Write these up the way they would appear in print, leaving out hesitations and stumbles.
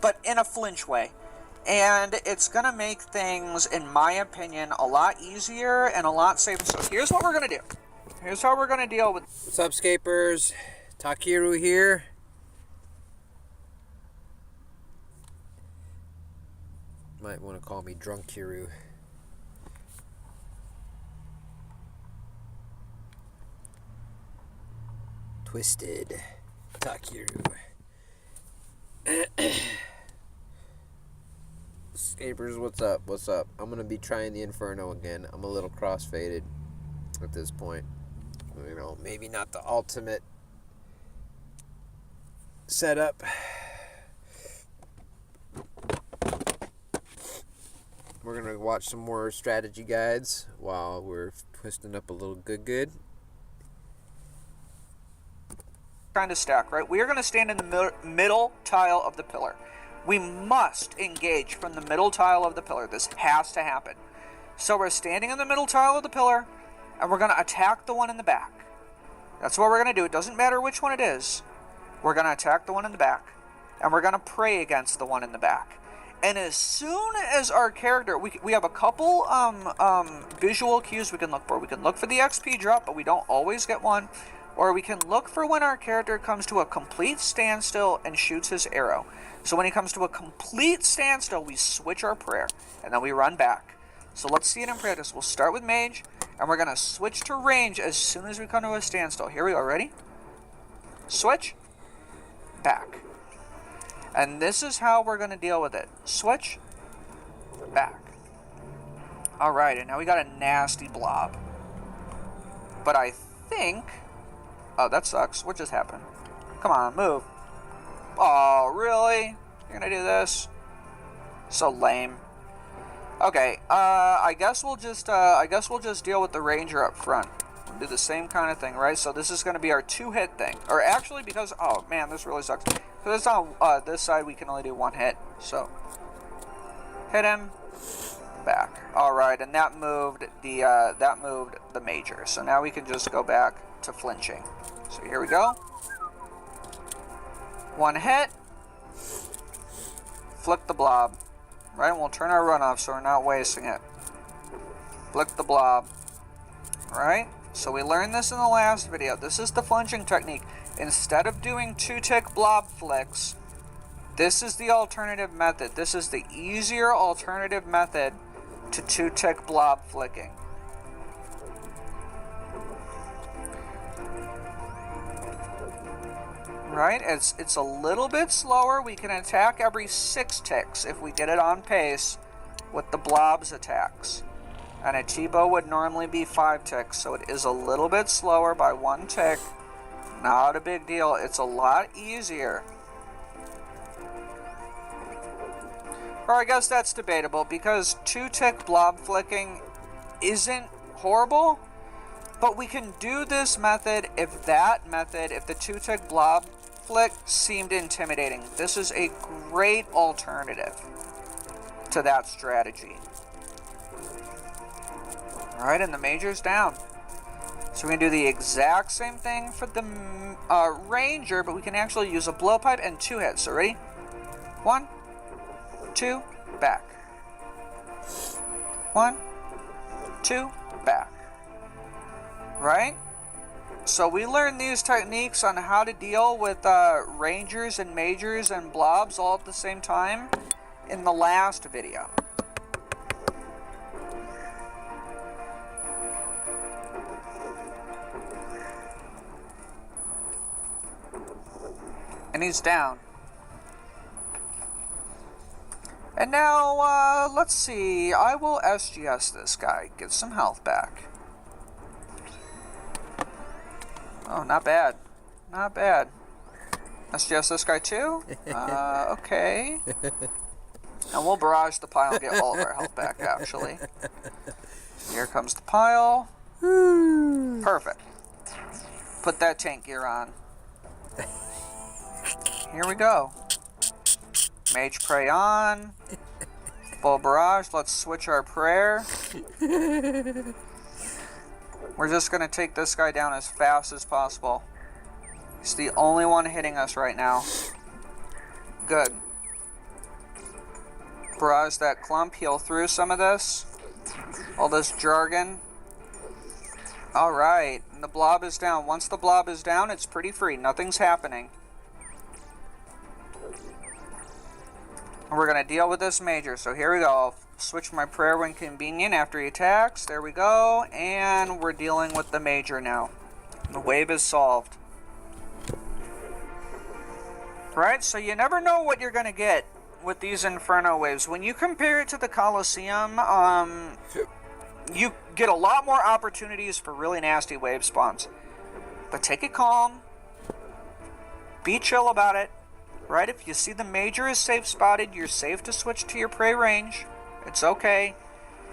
but in a flinch way. And it's going to make things, in my opinion, a lot easier and a lot safer. So here's what we're going to do. Here's how we're going to deal with... What's up, Scapers? Takiru here. Might want to call me Drunk Kiru. Twisted Takiru. Scapers, what's up? What's up? I'm gonna be trying the Inferno again. I'm a little crossfaded at this point. You know, maybe not the ultimate setup. We're gonna watch some more strategy guides while we're twisting up a little good. Trying to stack, right? We are going to stand in the middle tile of the pillar. We must engage from the middle tile of the pillar. This has to happen. So we're standing in the middle tile of the pillar, and we're going to attack the one in the back. That's what we're going to do. It doesn't matter which one it is. We're going to attack the one in the back, and we're going to pray against the one in the back. And as soon as our character, we have a couple visual cues we can look for. We can look for the XP drop, but we don't always get one. Or we can look for when our character comes to a complete standstill and shoots his arrow. So when he comes to a complete standstill, we switch our prayer, and then we run back. So let's see it in practice. We'll start with mage, and we're going to switch to range as soon as we come to a standstill. Here we go, ready? Switch, back. And this is how we're going to deal with it. Switch, back. Alright, and now we got a nasty blob. But I think... Oh, that sucks. What just happened? Come on, move. Oh, really? You're gonna do this? So lame. Okay, I guess we'll just deal with the ranger up front. We'll do the same kind of thing, right? So this is gonna be our 2-hit thing. Or actually, because, oh man, this really sucks. Because it's on this side, we can only do 1 hit. So, hit him, back. Alright, and that moved the major. So now we can just go back to flinching. So here we go. 1 hit. Flick the blob. Right, and we'll turn our run off so we're not wasting it. Flick the blob. Right? So we learned this in the last video. This is the flinching technique. Instead of doing 2-tick blob flicks, this is the alternative method. This is the easier alternative method to 2-tick blob flicking. Right? It's a little bit slower. We can attack every 6 ticks if we get it on pace with the blob's attacks. And a T-bow would normally be 5 ticks, so it is a little bit slower by 1 tick. Not a big deal. It's a lot easier. Or I guess that's debatable, because 2-tick blob flicking isn't horrible, but we can do this method if the 2-tick blob flick seemed intimidating. This is a great alternative to that strategy. Alright, and the major's down. So we're going to do the exact same thing for the ranger, but we can actually use a blowpipe and 2 hits. So ready? 1, 2, back. 1, 2, back. Right? So we learned these techniques on how to deal with rangers and majors and blobs all at the same time in the last video. And he's down. And now, let's see. I will SGS this guy. Get some health back. Oh, not bad. Not bad. SGS this guy too? Okay. And we'll barrage the pile and get all of our health back, actually. Here comes the pile. Perfect. Put that tank gear on. Here we go. Mage Prey on. Full barrage. Let's switch our prayer. We're just going to take this guy down as fast as possible. He's the only one hitting us right now. Good. Barrage that clump, heal through some of this. All this jargon. Alright, and the blob is down. Once the blob is down, it's pretty free. Nothing's happening. And we're going to deal with this major. So here we go. I'll switch my prayer when convenient after he attacks. There we go. And we're dealing with the major now. The wave is solved. Right, so you never know what you're going to get with these Inferno waves. When you compare it to the Colosseum, you get a lot more opportunities for really nasty wave spawns. But take it calm. Be chill about it. Right, if you see the major is safe spotted, you're safe to switch to your prey range. It's okay.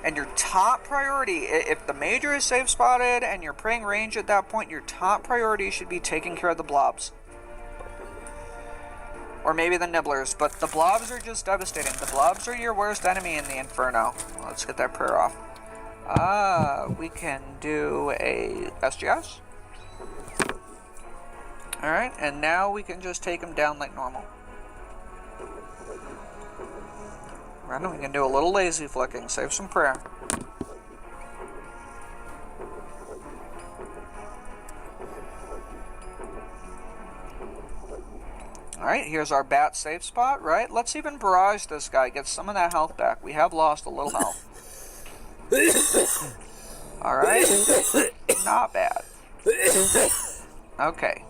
And your top priority, if the major is safe spotted and you're preying range at that point, your top priority should be taking care of the blobs. Or maybe the nibblers, but the blobs are just devastating. The blobs are your worst enemy in the Inferno. Let's get that prayer off. We can do a SGS. Alright, and now we can just take him down like normal. Right, we can do a little lazy flicking, save some prayer. Alright, here's our bat safe spot, right? Let's even barrage this guy, get some of that health back. We have lost a little health. Alright, not bad. Okay.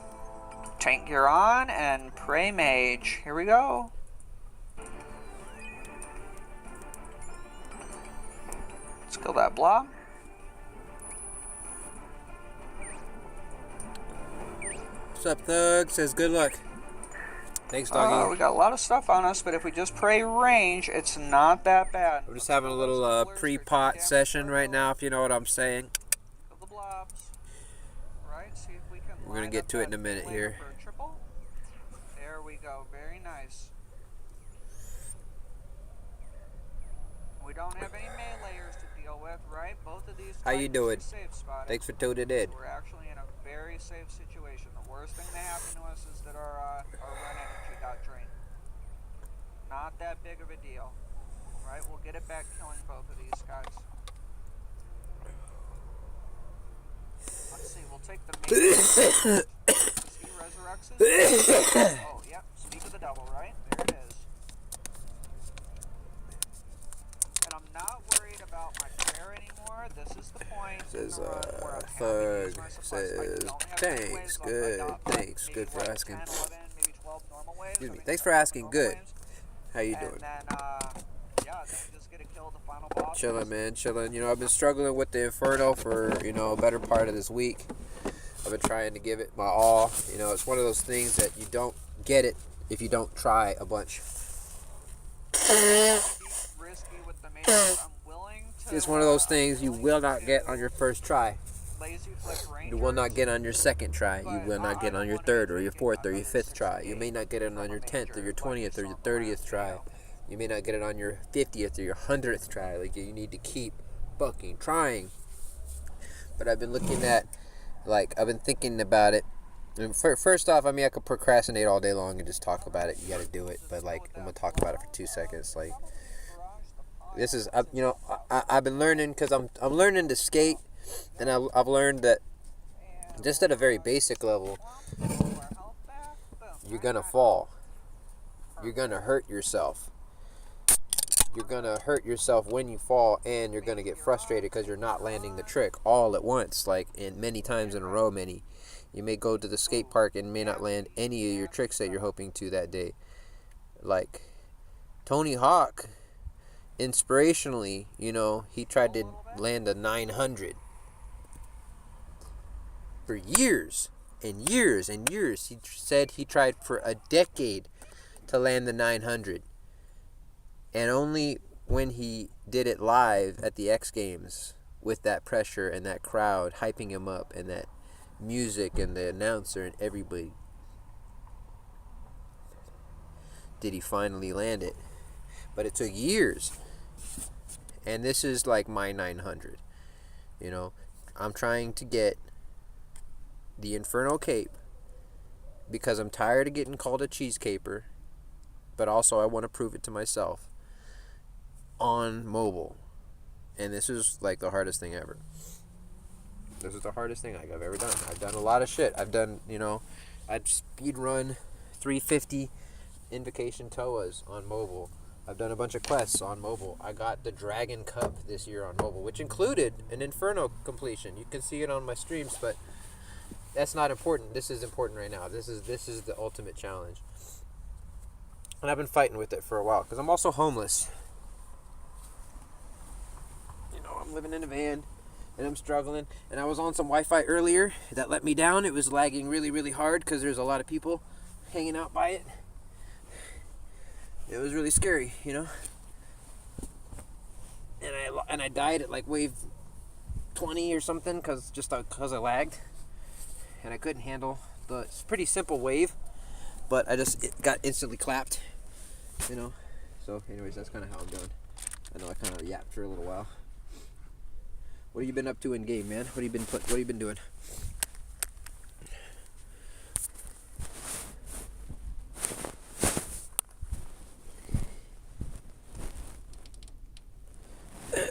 Tank gear on and pray mage. Here we go. Let's kill that blob. What's up, Thug? Says good luck. Thanks, doggy. We got a lot of stuff on us, but if we just pray range, it's not that bad. We're just having a little pre-pot session right now, if you know what I'm saying. Kill the blobs. Right, see if we can. We're gonna get to it in a minute here. There we go. Very nice. We don't have any meleeers to deal with, right? Both of these. How you doing? Thanks for tuning in. We're actually in a very safe situation. The worst thing that happened to us is that our run energy got drained. Not that big of a deal, right? We'll get it back killing both of these guys. Let's see. We'll take the main. He resurrects his. Oh, yep. Speak of the devil, right? There it is. And I'm not worried about my prayer anymore. This is the point. Says Thug says thanks, good, thanks, good for asking. Excuse me, thanks for asking, good. How you doing? Chilling, man, chilling. You know, I've been struggling with the Inferno for, you know, a better part of this week. I've been trying to give it my all. You know, it's one of those things that you don't get it if you don't try a bunch. It's one of those things you will not get on your first try. You will not get on your second try. You will not get on your third or your fourth or your fifth try. You may not get it on your 10th or your 20th or your 30th try. You may not get it on your 50th or your 100th try. Like, you need to keep fucking trying. But I've been looking at, like, I've been thinking about it. And first off, I mean, I could procrastinate all day long and just talk about it. You got to do it. But, like, I'm going to talk about it for 2 seconds. Like, this is, you know, I've been learning, because I'm learning to skate. And I've learned that just at a very basic level, you're going to fall. You're going to hurt yourself. You're going to hurt yourself when you fall, and you're going to get frustrated because you're not landing the trick all at once, like, and many times in a row. You may go to the skate park and may not land any of your tricks that you're hoping to that day. Like Tony Hawk, inspirationally, you know, he tried to land a 900 for years and years and years. He said he tried for a decade to land the 900. And only when he did it live at the X Games with that pressure and that crowd hyping him up and that music and the announcer and everybody did he finally land it. But it took years. And this is like my 900. You know, I'm trying to get the Inferno Cape because I'm tired of getting called a cheese caper, but also I want to prove it to myself. on mobile. And this is like the hardest thing ever. This is the hardest thing I've ever done. I've done a lot of shit. I've done, I'd speed run 350 Invocation Toas on mobile. I've done a bunch of quests on mobile. I got the Dragon Cup this year on mobile, which included an Inferno completion. You can see it on my streams, but that's not important. This is important right now. This is the ultimate challenge. And I've been fighting with it for a while because I'm also homeless. I'm living in a van and I'm struggling. And I was on some Wi-Fi earlier that let me down. It was lagging really, really hard because there's a lot of people hanging out by it. It was really scary, And I died at like wave 20 or something because I lagged. And I couldn't handle it's a pretty simple wave, but it got instantly clapped, So anyways, that's kind of how I'm doing. I know I kind of yapped for a little while. What have you been up to in game, man? What have you been doing?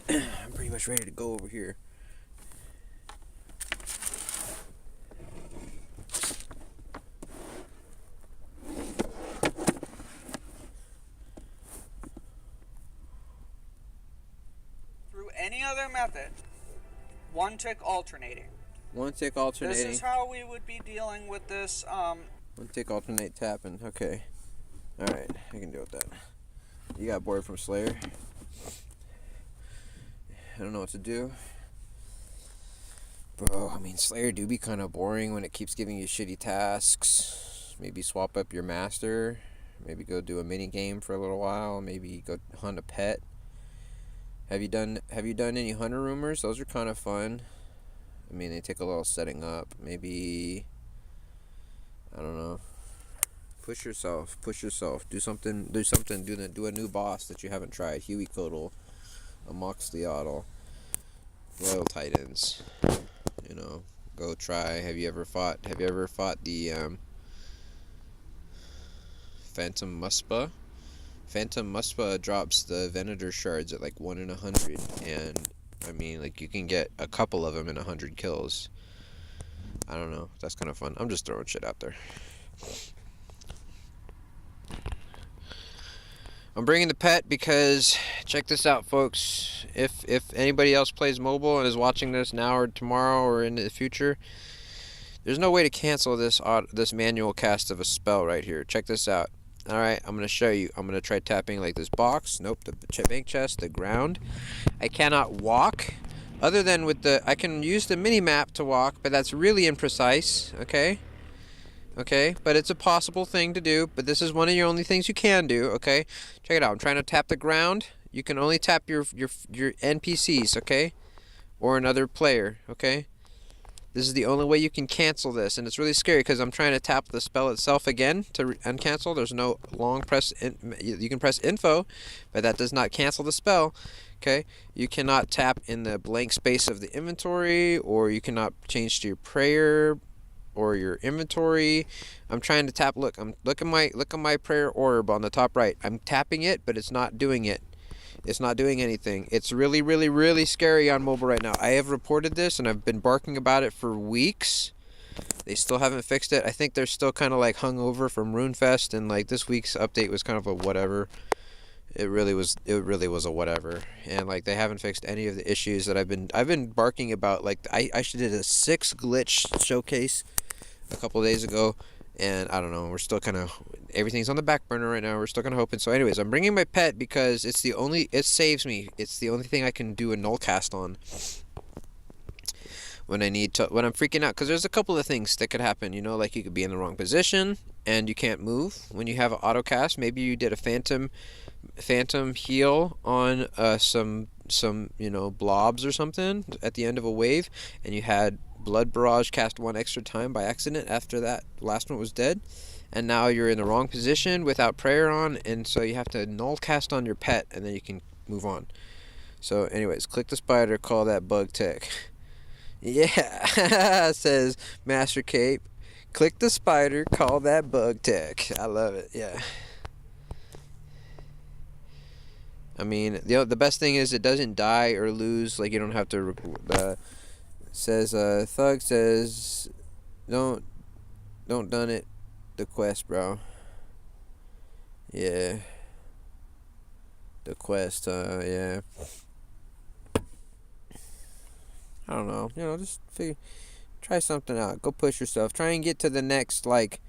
I'm pretty much ready to go over here. Through any other method, one tick alternating. One tick alternating. This is how we would be dealing with this. One tick alternate tapping. Okay. Alright, I can deal with that. You got bored from Slayer? I don't know what to do. Bro, Slayer do be kind of boring when it keeps giving you shitty tasks. Maybe swap up your master. Maybe go do a mini game for a little while. Maybe go hunt a pet. Have you done any hunter rumors? Those are kind of fun. They take a little setting up. Maybe, I don't know. Push yourself. Do something. Do a new boss that you haven't tried. Huey Codal, a Moxliotl, Royal Titans. Go try. Have you ever fought the Phantom Muspa? Phantom Muspa drops the Venator shards at like 1 in 100, and you can get a couple of them in 100 kills. I don't know. That's kind of fun. I'm just throwing shit out there. I'm bringing the pet because check this out, folks. If anybody else plays mobile and is watching this now or tomorrow or in the future, there's no way to cancel this manual cast of a spell right here. Check this out. Alright, I'm going to show you. I'm going to try tapping like this box. Nope, the bank chest, the ground. I cannot walk. Other than I can use the mini-map to walk, but that's really imprecise, okay? Okay, but it's a possible thing to do, but this is one of your only things you can do, okay? Check it out. I'm trying to tap the ground. You can only tap your NPCs, okay? Or another player, okay? This is the only way you can cancel this, and it's really scary because I'm trying to tap the spell itself again to uncancel. There's no long press. You can press info, but that does not cancel the spell. Okay, you cannot tap in the blank space of the inventory, or you cannot change to your prayer or your inventory. I'm trying to tap. Look at my prayer orb on the top right. I'm tapping it, but it's not doing it. It's not doing anything. It's really, really, really scary on mobile right now. I have reported this, and I've been barking about it for weeks. They still haven't fixed it. I think they're still kind of like hungover from RuneFest, and like this week's update was kind of a whatever. It really was a whatever, and like they haven't fixed any of the issues that I've been barking about. Like I did a 6 glitch showcase a couple of days ago, and I don't know, we're still kind of, everything's on the back burner right now. We're still kind of hoping. So anyways, I'm bringing my pet because it saves me. It's the only thing I can do a null cast on when I'm freaking out, because there's a couple of things that could happen, like you could be in the wrong position and you can't move when you have an auto cast. Maybe you did a phantom heal on some blobs or something at the end of a wave, and you had Blood Barrage cast 1 extra time by accident after that last one was dead, and now you're in the wrong position without prayer on, and so you have to null cast on your pet, and then you can move on. So anyways, click the spider, call that bug tech. Yeah, says Master Cape. Click the spider, call that bug tech. I love it. Yeah. I mean, the best thing is it doesn't die or lose. Like, you don't have to. Says Thug says, don't done it. The quest, bro. Yeah. The quest. Yeah. I don't know. Just try something out. Go push yourself. Try and get to the next, like,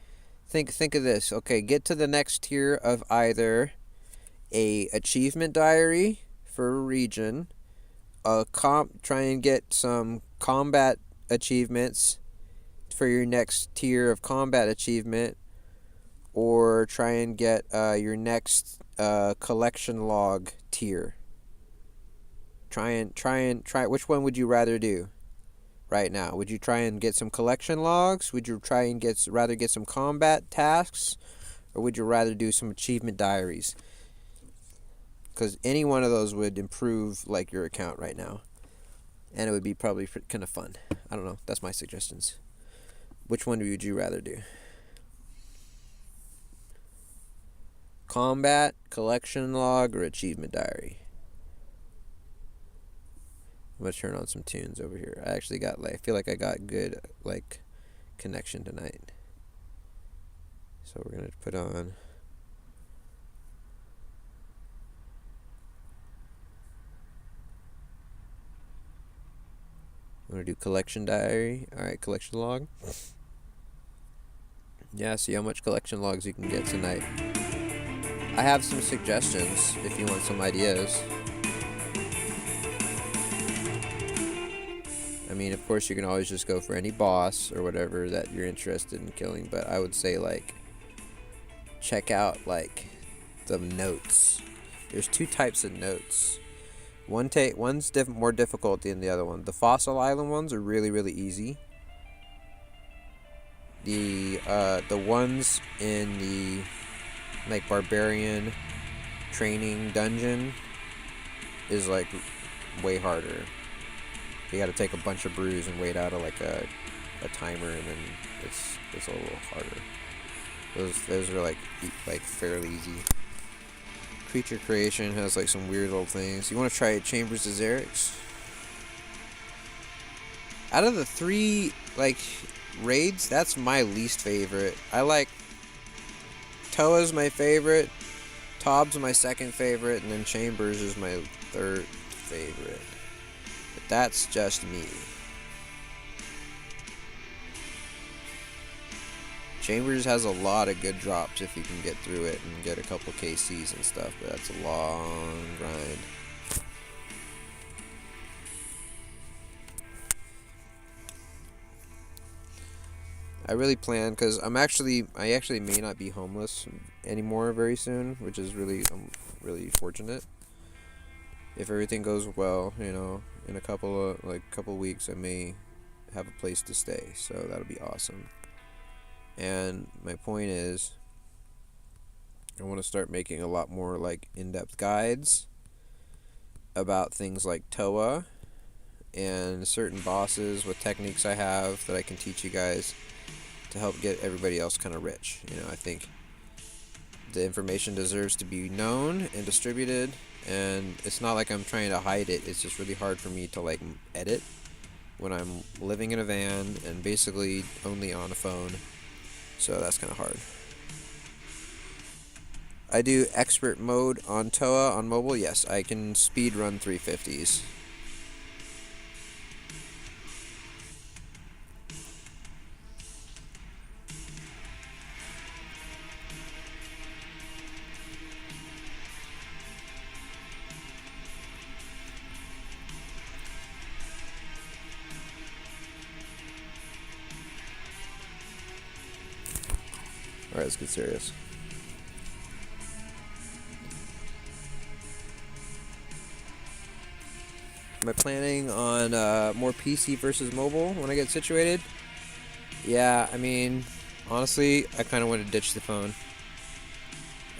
think of this. Okay, get to the next tier of either a achievement diary for a region, try and get some combat achievements for your next tier of combat achievement, or try and get your next collection log tier. Try. Which one would you rather do right now? Would you try and get some collection logs? Would you try and rather get some combat tasks? Or would you rather do some achievement diaries? Because any one of those would improve, like, your account right now. And it would be probably kind of fun. I don't know. That's my suggestions. Which one would you rather do? Combat, collection log, or achievement diary? I'm going to turn on some tunes over here. I actually got, I feel like I got good, connection tonight. So we're going to put on... I'm going to do collection diary. Alright, collection log. Yeah, see how much collection logs you can get tonight. I have some suggestions if you want some ideas. I mean, of course, you can always just go for any boss or whatever that you're interested in killing, but I would say, check out, the notes. There's two types of notes. One's more difficult than the other one. The Fossil Island ones are really, really easy. The ones in the barbarian training dungeon is way harder. You got to take a bunch of brews and wait out a timer, and then it's a little harder. Those are fairly easy. Creature creation has some weird old things. You want to try Chambers of Xerix? Out of the 3 raids, that's my least favorite. I like Toa's my favorite, Tob's my second favorite, and then Chambers is my third favorite. But that's just me. Chambers has a lot of good drops if you can get through it and get a couple KCs and stuff, but that's a long grind. I really plan, because I actually may not be homeless anymore very soon, which is I'm really fortunate. If everything goes well, in a couple weeks I may have a place to stay, so that'll be awesome. And my point is, I want to start making a lot more in-depth guides about things like Toa and certain bosses with techniques I have that I can teach you guys to help get everybody else kind of rich. I think the information deserves to be known and distributed, and it's not like I'm trying to hide it. It's just really hard for me to edit when I'm living in a van and basically only on a phone. So that's kind of hard. I do expert mode on Toa on mobile. Yes, I can speed run 350s. Alright, let's get serious. Am I planning on more PC versus mobile when I get situated? Yeah, I mean, honestly, I kind of want to ditch the phone.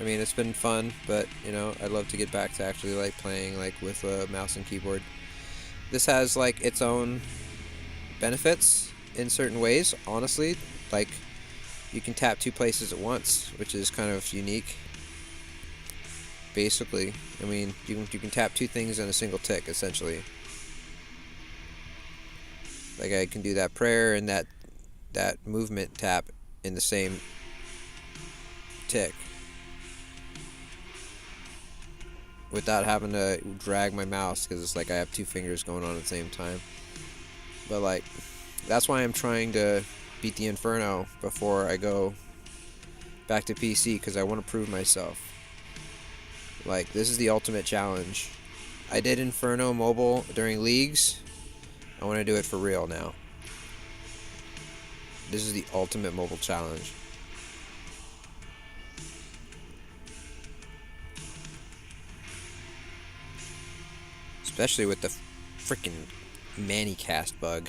I mean, it's been fun, but, I'd love to get back to actually, playing, with a mouse and keyboard. This has, its own benefits in certain ways, honestly. You can tap 2 places at once, which is kind of unique. basically. I mean, you can tap 2 things in a single tick, essentially. Like, I can do that prayer and that movement tap in the same tick without having to drag my mouse, because it's like I have 2 fingers going on at the same time. But like, that's why I'm trying to beat the Inferno before I go back to PC, because I want to prove myself. Like, this is the ultimate challenge. I did Inferno mobile during leagues. I want to do it for real now. This is the ultimate mobile challenge. Especially with the freaking Manicast bug.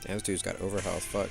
Damn, this dude's got overhealth, fuck.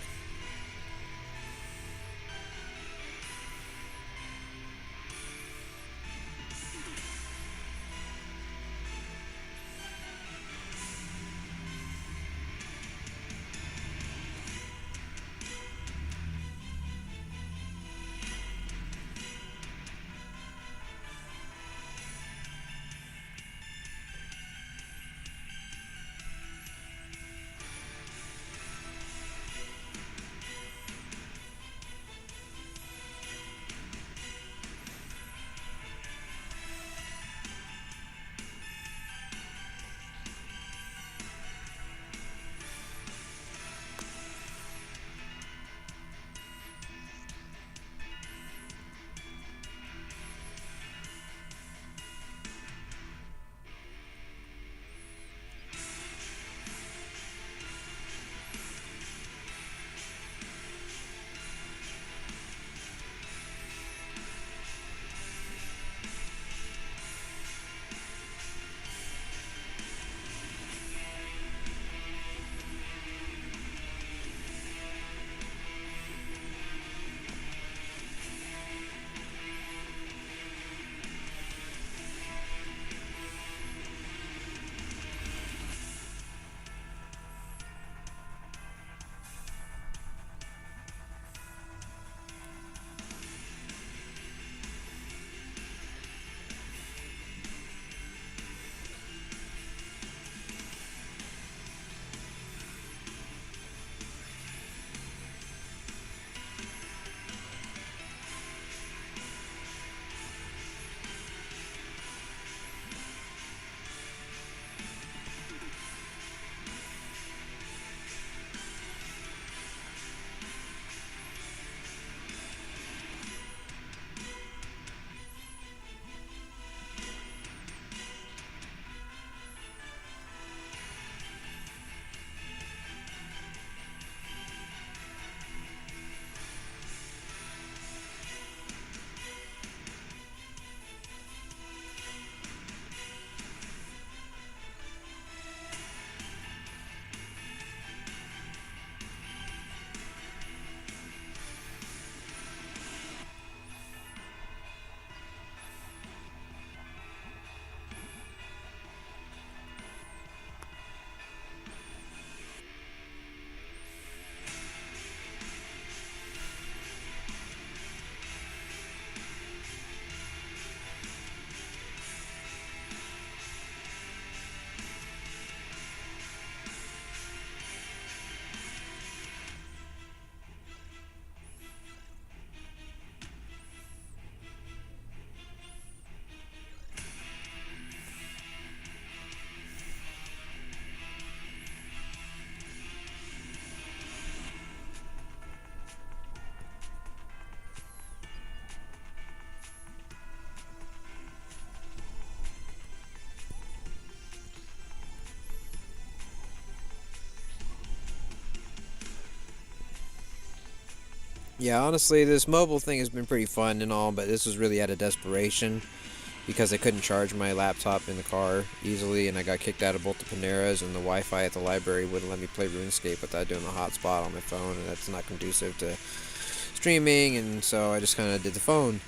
Yeah, honestly, this mobile thing has been pretty fun and all, but this was really out of desperation because I couldn't charge my laptop in the car easily, and I got kicked out of both the Paneras, and the Wi-Fi at the library wouldn't let me play RuneScape without doing a hotspot on my phone, and that's not conducive to streaming, and so I just kind of did the phone.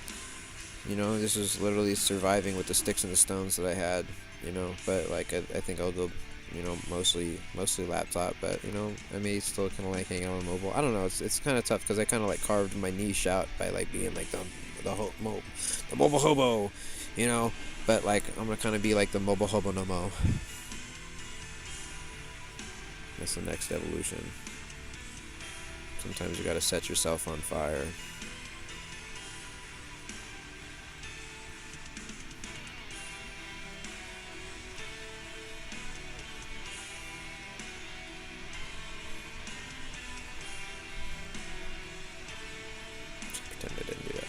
You know, this was literally surviving with the sticks and the stones that I had. You know, but like I think I'll go, you know, mostly laptop, but you know, I may still kind of like hang out on mobile. I don't know. It's kind of tough because I kind of like carved my niche out by like being like the mobile hobo, you know. But like I'm gonna kind of be like the mobile hobo no mo. That's the next evolution. Sometimes you gotta set yourself on fire. Pretend I didn't do that.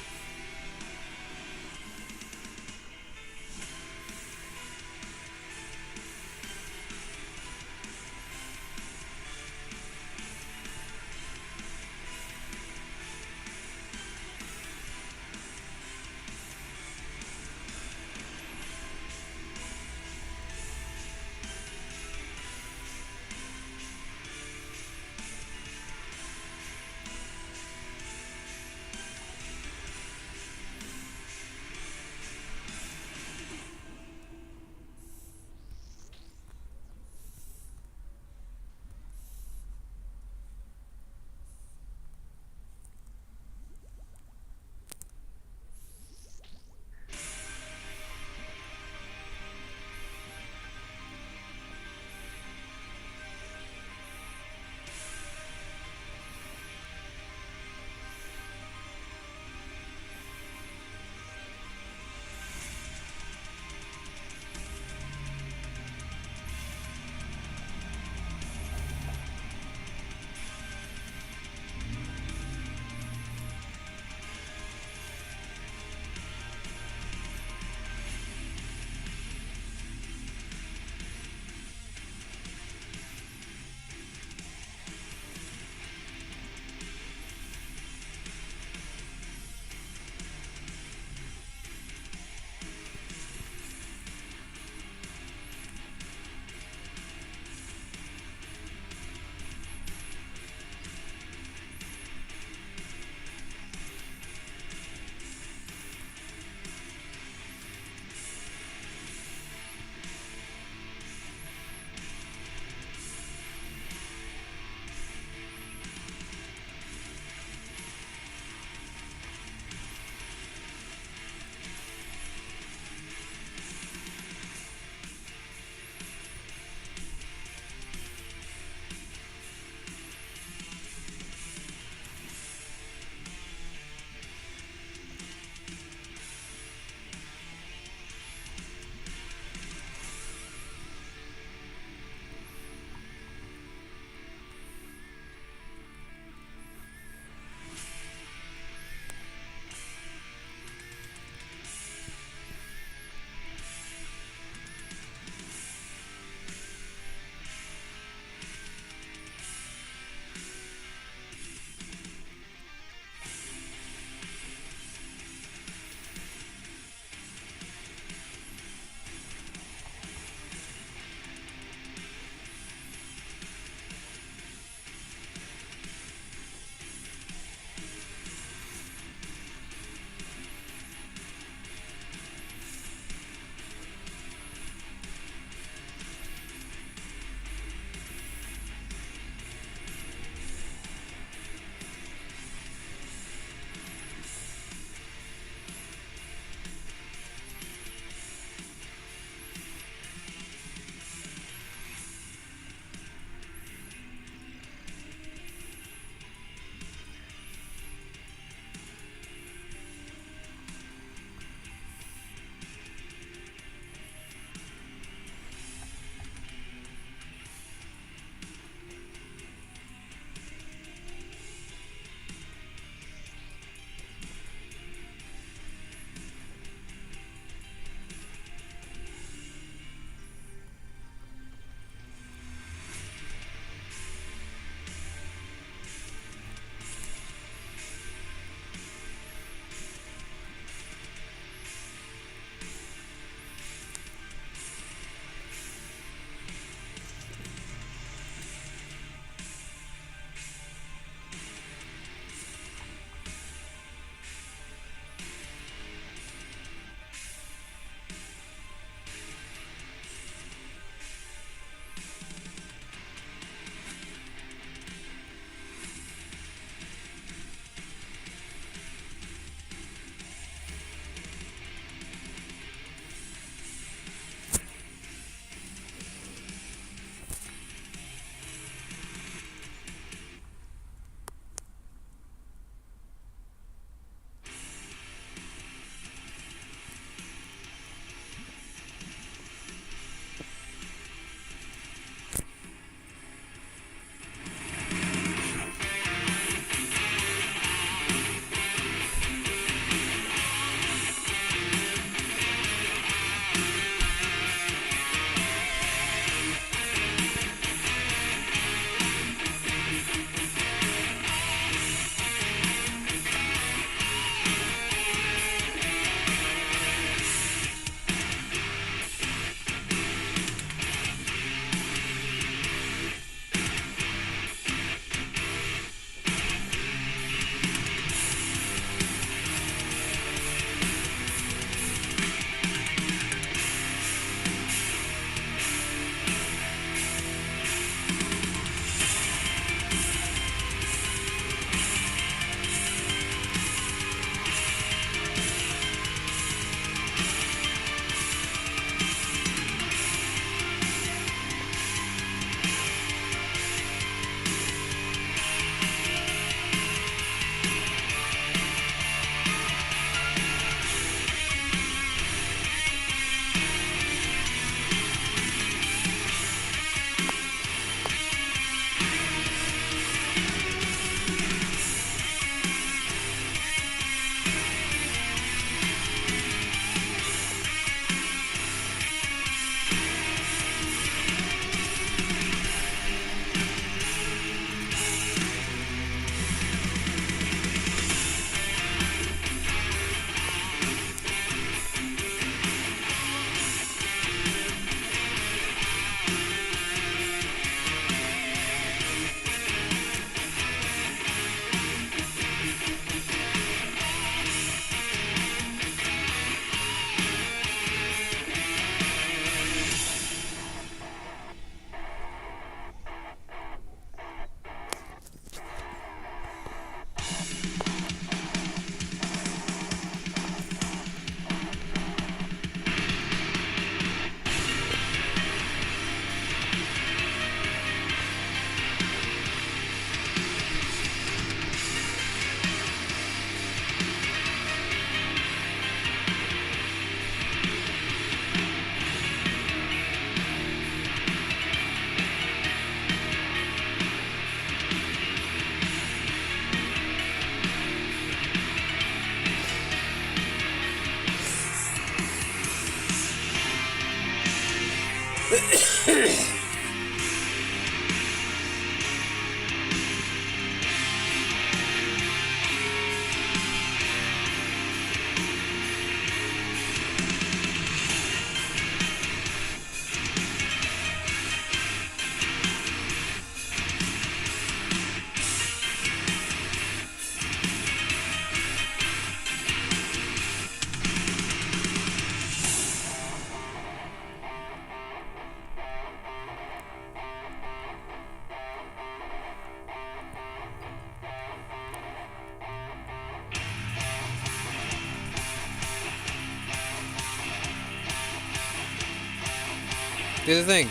Do the thing.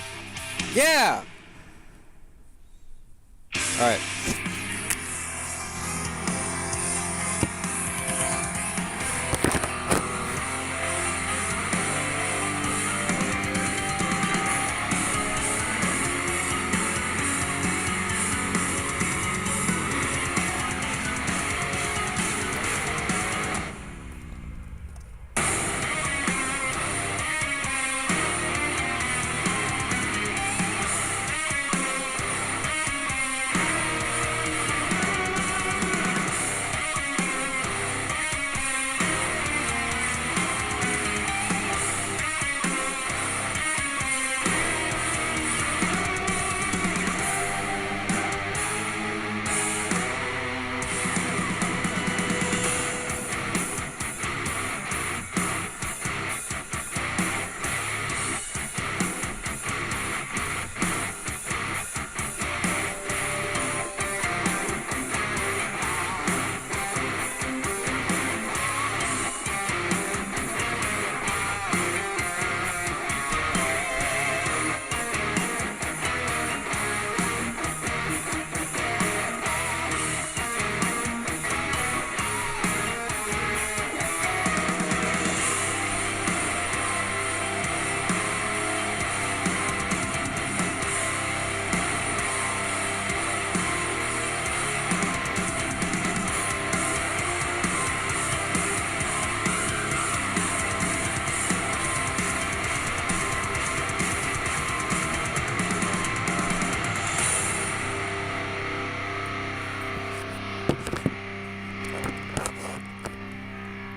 Yeah! Alright.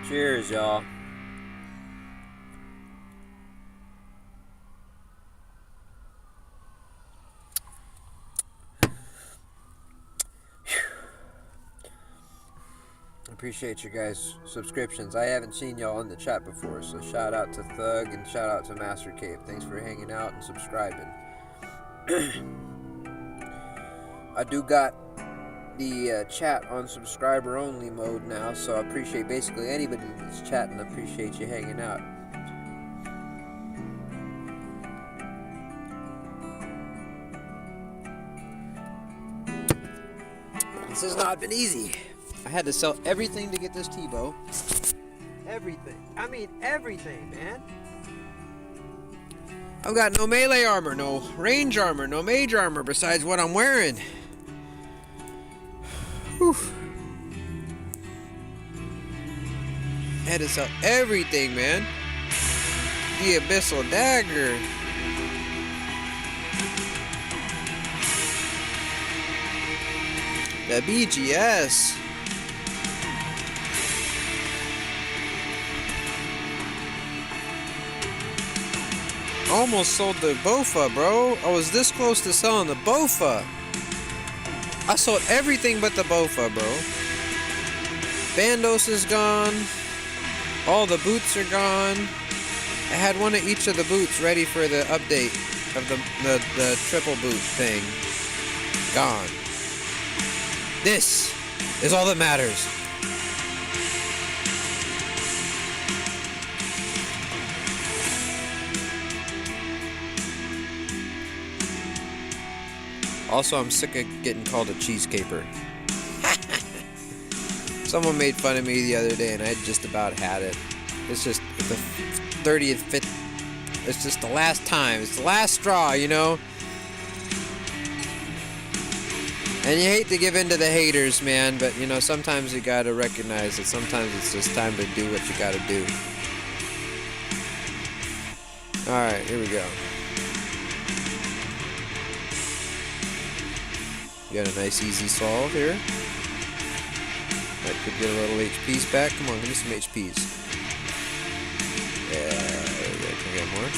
Cheers, y'all. Appreciate you guys' subscriptions. I haven't seen y'all in the chat before, so shout out to Thug and shout out to Master Cave. Thanks for hanging out and subscribing. I do got the chat on subscriber only mode now, so I appreciate basically anybody that's chatting. I appreciate you hanging out. This has not been easy. I had to sell everything to get this T-bow. Everything. I mean everything, man. I've got no melee armor, no range armor, no mage armor besides what I'm wearing. Whew. I had to sell everything, man. The Abyssal Dagger. The BGS. Almost sold the Bofa, bro. I was this close to selling the Bofa. I sold everything but the Bofa, bro. Bandos is gone. All the boots are gone. I had one of each of the boots ready for the update of the triple boot thing. Gone. This is all that matters. Also, I'm sick of getting called a cheese caper. Someone made fun of me the other day, and I just about had it. It's just the 30th, 5th. It's just the last time. It's the last straw, you know? And you hate to give in to the haters, man, but, you know, sometimes you gotta recognize that sometimes it's just time to do what you gotta do. Alright, here we go. Got a nice easy solve here. That could get a little HPs back. Come on, give me some HPs. Yeah, there we go. Can I get more?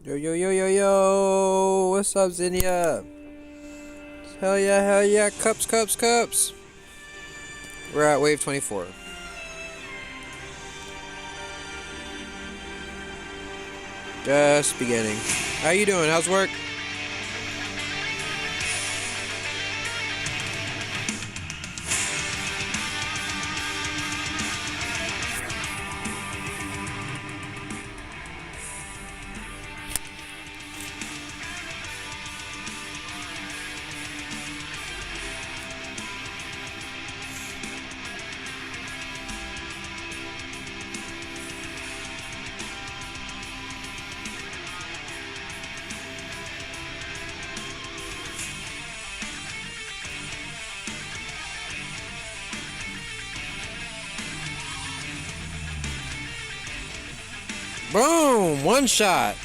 Yo, yo, yo, yo, yo! What's up, Zinnia? Hell yeah, cups, cups, cups! We're at wave 24. Just beginning. How you doing? How's work? Boom! One shot.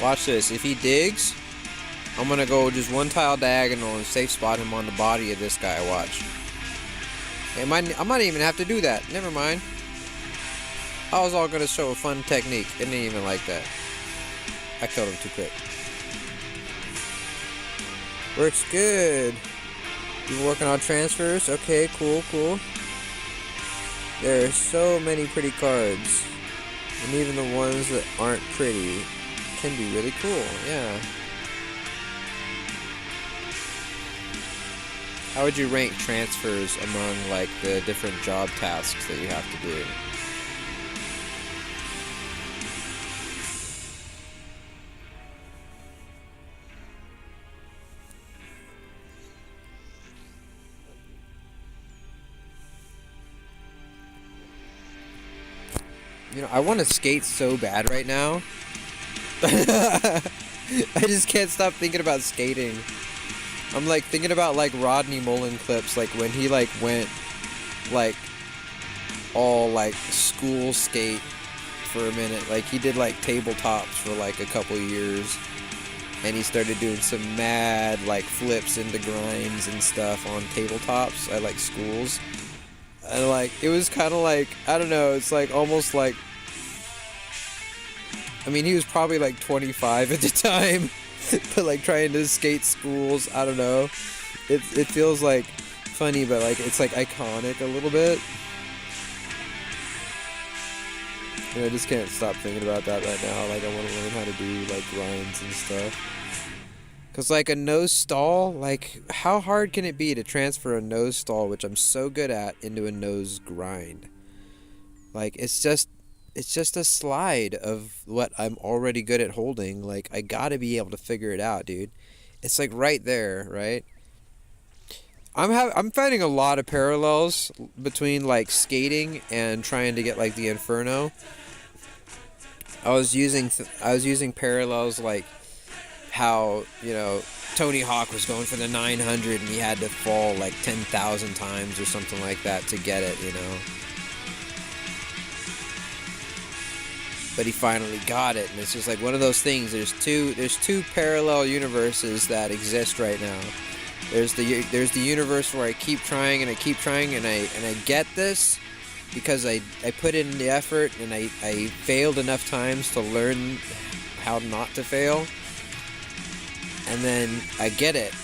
Watch this. If he digs, I'm gonna go just one tile diagonal and safe spot him on the body of this guy. Watch. I might even have to do that. Never mind. I was all gonna show a fun technique. It didn't even like that. I killed him too quick. Works good. You working on transfers? Okay, cool, cool. There are so many pretty cards. And even the ones that aren't pretty can be really cool, yeah. How would you rank transfers among like the different job tasks that you have to do? You know, I want to skate so bad right now. I just can't stop thinking about skating. I'm like thinking about like Rodney Mullen clips, like when he like went like all like school skate for a minute. Like he did like tabletops for like a couple years. and he started doing some mad like flips into grinds and stuff on tabletops at like schools. And like it was kind of like, I don't know, it's like almost like, I mean, he was probably like 25 at the time, but like trying to skate schools, I don't know. It feels like funny, but like it's like iconic a little bit. And I just can't stop thinking about that right now. Like I want to learn how to do like grinds and stuff. Cause like a nose stall, like how hard can it be to transfer a nose stall, which I'm so good at, into a nose grind? Like it's just a slide of what I'm already good at holding. Like I gotta be able to figure it out, dude. It's like right there, right? I'm finding a lot of parallels between like skating and trying to get like the Inferno. I was using parallels like how, you know, Tony Hawk was going for the 900 and he had to fall like 10,000 times or something like that to get it, you know. But he finally got it, and it's just like one of those things. There's two parallel universes that exist right now. There's the universe where I keep trying and I keep trying and I get this because I put in the effort and I failed enough times to learn how not to fail, and then I get it.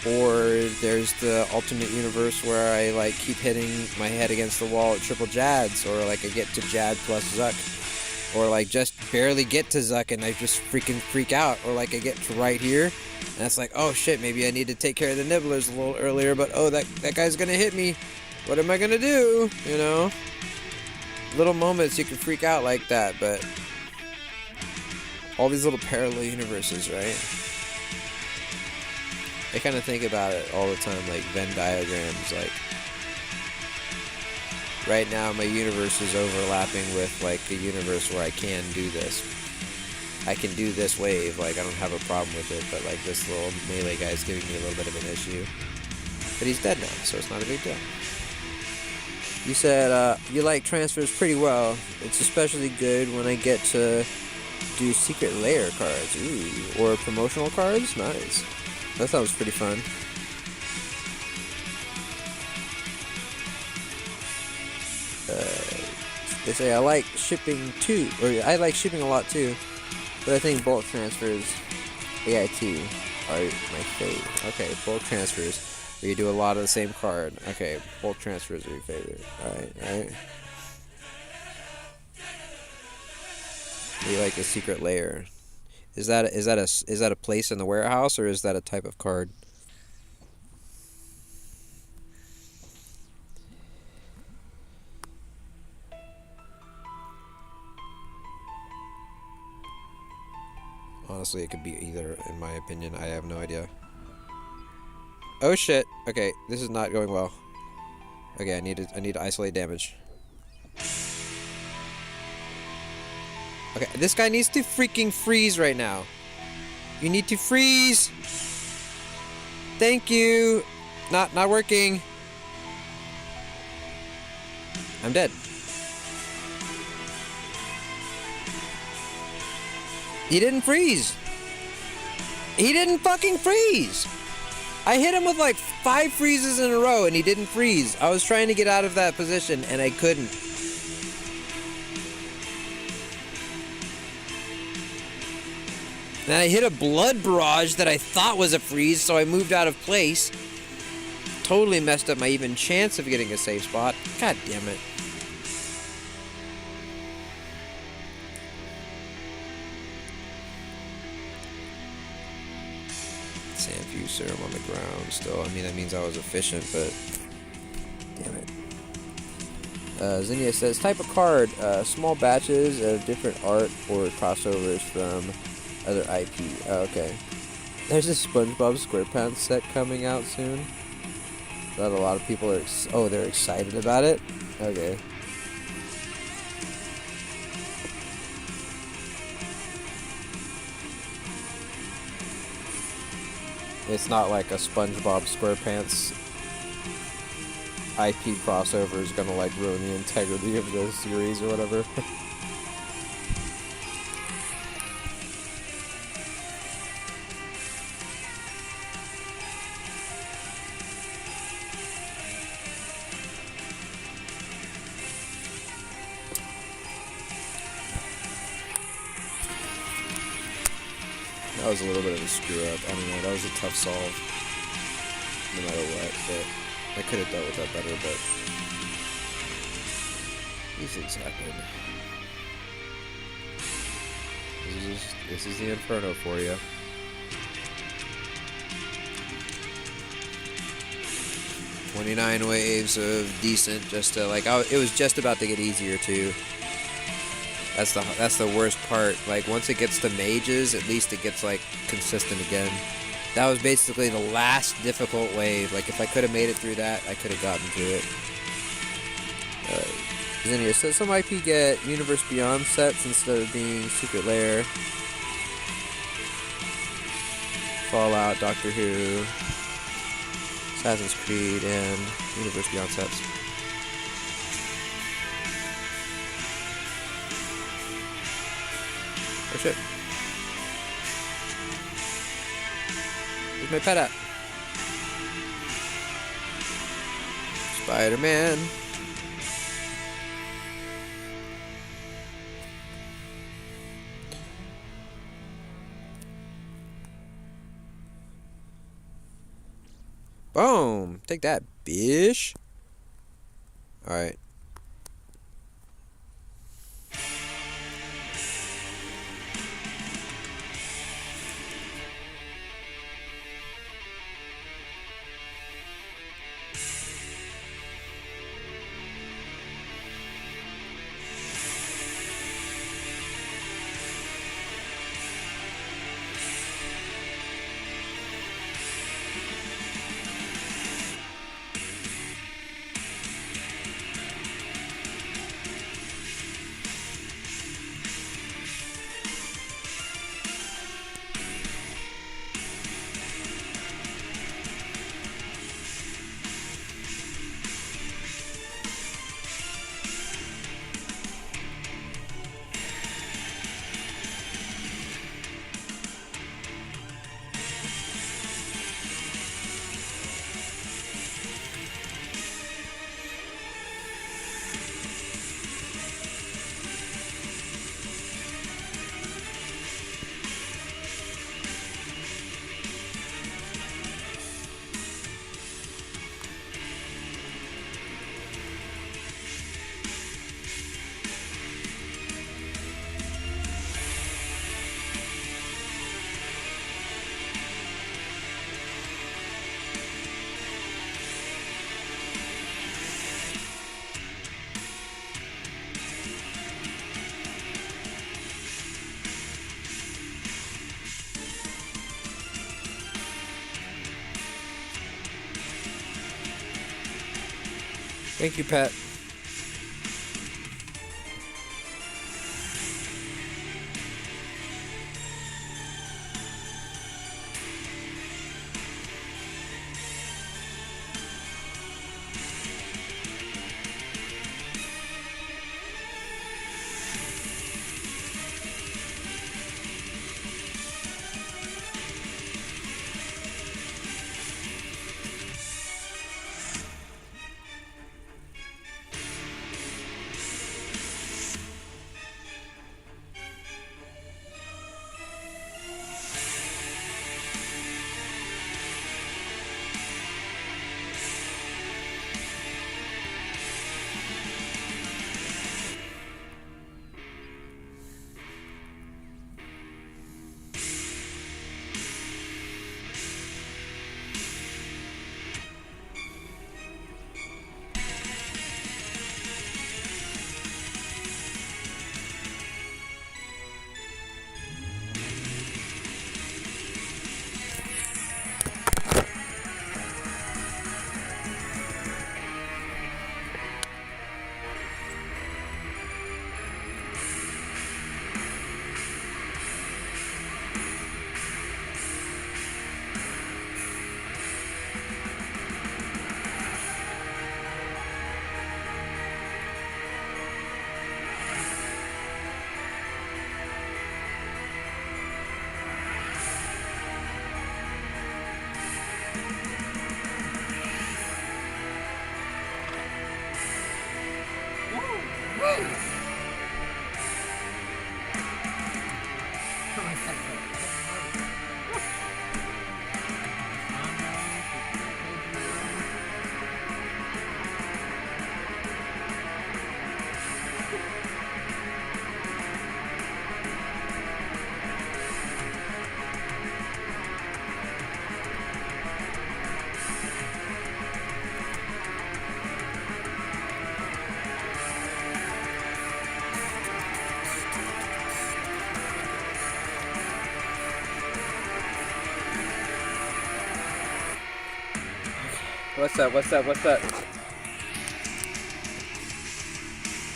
Or there's the alternate universe where I like keep hitting my head against the wall at triple jads, or like I get to jad plus zuck, or like just barely get to zuck and I just freak out, or like I get to right here and it's like, oh shit, maybe I need to take care of the nibblers a little earlier, but oh, that guy's gonna hit me, what am I gonna do, you know? Little moments you can freak out like that, but all these little parallel universes, right? I kind of think about it all the time, like Venn diagrams. Like right now my universe is overlapping with like the universe where I can do this. I can do this wave, like I don't have a problem with it, but like this little melee guy's giving me a little bit of an issue. But he's dead now, so it's not a big deal. You said you like transfers pretty well. It's especially good when I get to do secret layer cards. Ooh, or promotional cards? Nice. That sounds pretty fun. They say I like shipping too, or I like shipping a lot too, but I think bulk transfers, AIT, are my fave. Okay, bulk transfers, where you do a lot of the same card. Okay, bulk transfers are your favorite. Alright. You like the secret layer. Is that a place in the warehouse, or is that a type of card? Honestly, it could be either, in my opinion. I have no idea. Oh shit. Okay, this is not going well. Okay, I need to isolate damage. Okay, this guy needs to freaking freeze right now. You need to freeze. Thank you. Not working. I'm dead. He didn't freeze. He didn't fucking freeze. I hit him with like 5 freezes in a row and he didn't freeze. I was trying to get out of that position and I couldn't. Then I hit a blood barrage that I thought was a freeze, so I moved out of place. Totally messed up my even chance of getting a safe spot. God damn it. Sandfuse serum on the ground still. I mean, that means I was efficient, but damn it. Zinnia says, type of card, small batches of different art or crossovers from other IP. Oh, okay. There's a SpongeBob SquarePants set coming out soon that a lot of people are they're excited about it. Okay. It's not like a SpongeBob SquarePants IP crossover is gonna like ruin the integrity of the series or whatever. That was a little bit of a screw up. I don't know, that was a tough solve. No matter what, but I could have dealt with that better, but these things happen. This is the Inferno for you. "29 waves of decent, just to like, it was just about to get easier too. That's the worst part. Like once it gets to mages, at least it gets like consistent again. That was basically the last difficult wave. Like if I could have made it through that, I could have gotten to it. Anyway, so some IP get Universe Beyond sets instead of being Secret Lair, Fallout, Doctor Who, Assassin's Creed, and Universe Beyond sets. Oh shit. Where's my pet at? Spider-Man. Boom! Take that, bish. Alright. Thank you, Pat. What's up? What's up? What's up?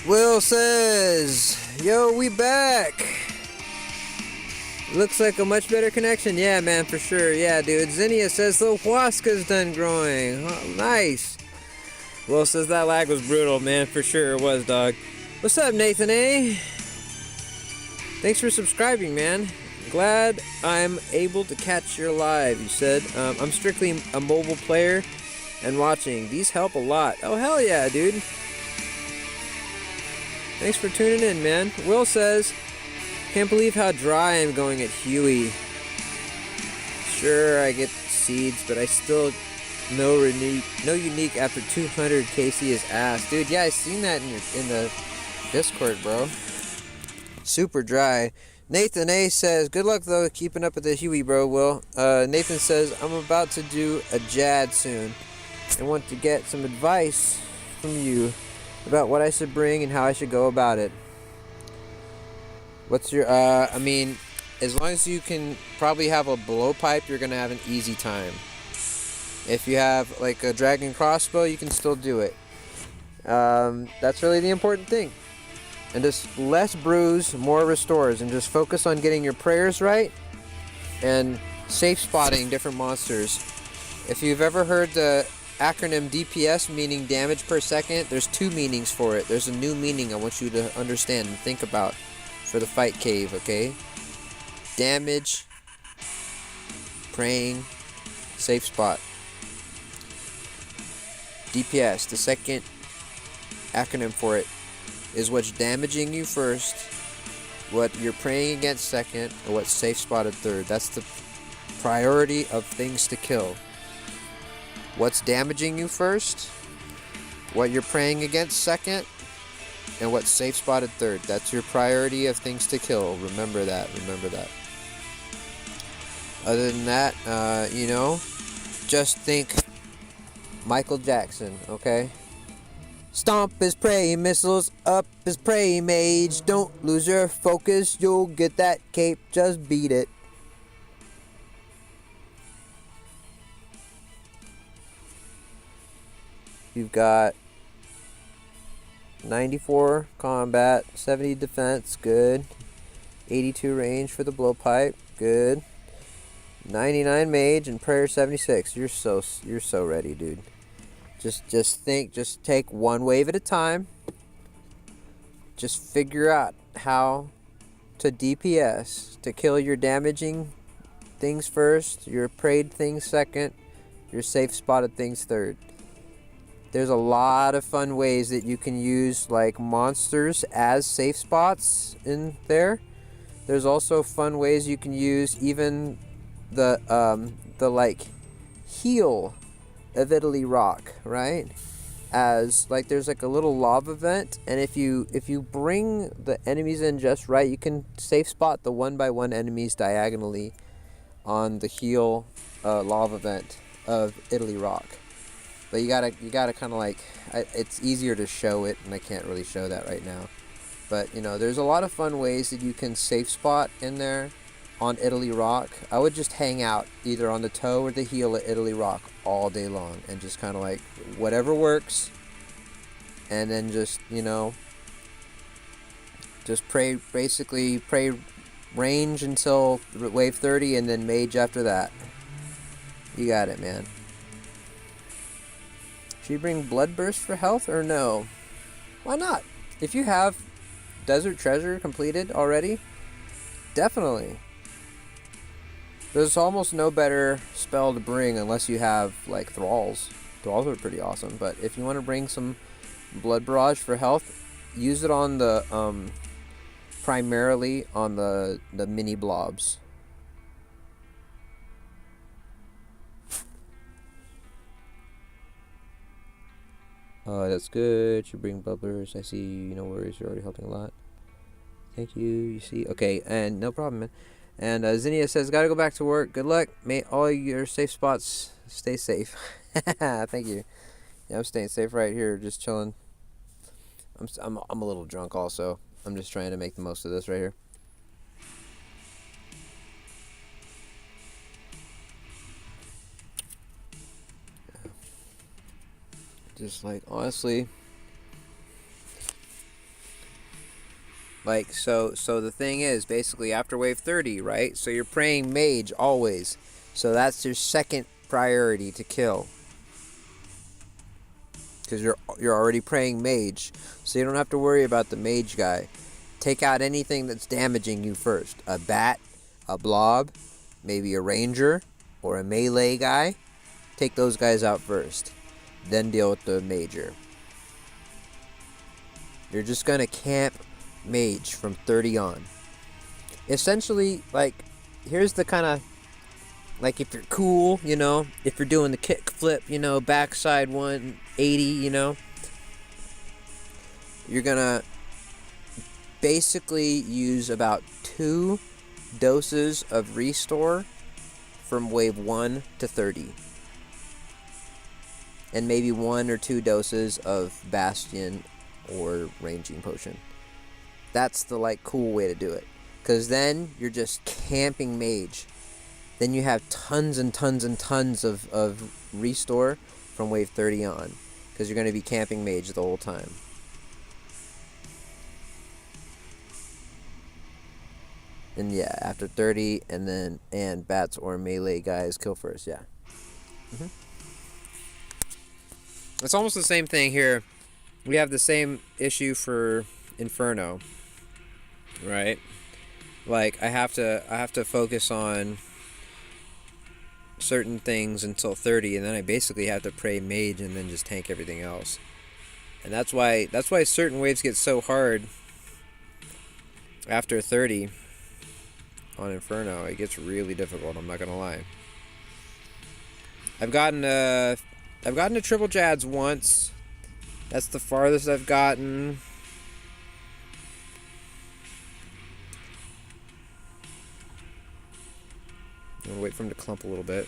Will says, yo, we back. Looks like a much better connection. Yeah, man, for sure. Yeah, dude. Zinnia says the Huasca's done growing. Oh, nice. Will says that lag was brutal, man. For sure it was, dog. What's up, Nathan A? Thanks for subscribing, man. Glad I'm able to catch your live, you said. I'm strictly a mobile player and watching. These help a lot. Oh, hell yeah, dude. Thanks for tuning in, man. Will says, can't believe how dry I'm going at Huey. Sure, I get seeds, but I still no unique after 200 KC is ass. Dude, yeah, I seen that in the Discord, bro. Super dry. Nathan A says, good luck though keeping up with the Huey, bro. Will. Nathan says, I'm about to do a JAD soon and want to get some advice from you about what I should bring and how I should go about it. What's your, I mean, as long as you can probably have a blowpipe, you're going to have an easy time. If you have like a dragon crossbow, you can still do it. That's really the important thing. And just less brews, more restores, and just focus on getting your prayers right and safe spotting different monsters. If you've ever heard the acronym DPS, meaning damage per second, there's two meanings for it. There's a new meaning I want you to understand and think about for the fight cave, okay? Damage, praying, safe spot. DPS, the second acronym for it, is what's damaging you first, what you're praying against second, or what's safe spotted third. That's the priority of things to kill. What's damaging you first, what you're praying against second, and what's safe spotted third. That's your priority of things to kill. Remember that. Remember that. Other than that, you know, just think Michael Jackson, okay? Stomp his prey missiles, up his prey mage. Don't lose your focus, you'll get that cape, just beat it. You've got 94 combat, 70 defense, good. 82 range for the blowpipe, good. 99 mage and prayer 76. You're so ready, dude. Just think, just take one wave at a time. Just figure out how to DPS, to kill your damaging things first, your prayed things second, your safe spotted things third. There's a lot of fun ways that you can use like monsters as safe spots in there. There's also fun ways you can use even the like heal of Italy Rock, right? As like there's like a little lava vent, and if you bring the enemies in just right, you can safe spot the 1x1 enemies diagonally on the heal lava vent of Italy Rock. But you gotta kind of like, it's easier to show it, and I can't really show that right now. But you know, there's a lot of fun ways that you can safe spot in there on Italy Rock. I would just hang out either on the toe or the heel at Italy Rock all day long, and just kind of like whatever works, and then just, you know, just pray range until wave 30, and then mage after that. You got it, man. Should you bring Bloodburst for health or no? Why not? If you have Desert Treasure completed already, definitely. There's almost no better spell to bring unless you have like Thralls. Thralls are pretty awesome, but if you want to bring some Blood Barrage for health, use it on the primarily on the mini blobs. Oh, that's good. You bring bubblers. I see you. No worries. You're already helping a lot. Thank you. You see. Okay, and no problem, man. And Zinnia says, gotta go back to work. Good luck. May all your safe spots stay safe. Thank you. Yeah, I'm staying safe right here, just chilling. I'm a little drunk also. I'm just trying to make the most of this right here. Just like, honestly, like, so the thing is, basically after wave 30, right? So you're praying mage always. So that's your second priority to kill. Because you're already praying mage. So you don't have to worry about the mage guy. Take out anything that's damaging you first. A bat, a blob, maybe a ranger, or a melee guy. Take those guys out first. Then deal with the major. You're just gonna camp mage from 30 on. Essentially, like, here's the kind of, like, if you're cool, you know, if you're doing the kick flip, you know, backside 180, you know, you're gonna basically use about 2 doses of restore from wave 1 to 30. And maybe 1 or 2 doses of bastion or ranging potion. That's the, like, cool way to do it. Because then you're just camping mage. Then you have tons and tons and tons of restore from wave 30 on. Because you're going to be camping mage the whole time. And yeah, after 30, and bats or melee guys kill first, yeah. It's almost the same thing here. We have the same issue for Inferno, right? Like, I have to focus on certain things until 30, and then I basically have to pray mage and then just tank everything else. And that's why certain waves get so hard after 30 on Inferno. It gets really difficult, I'm not gonna lie. I've gotten to triple jads once. That's the farthest I've gotten. I'm gonna wait for him to clump a little bit.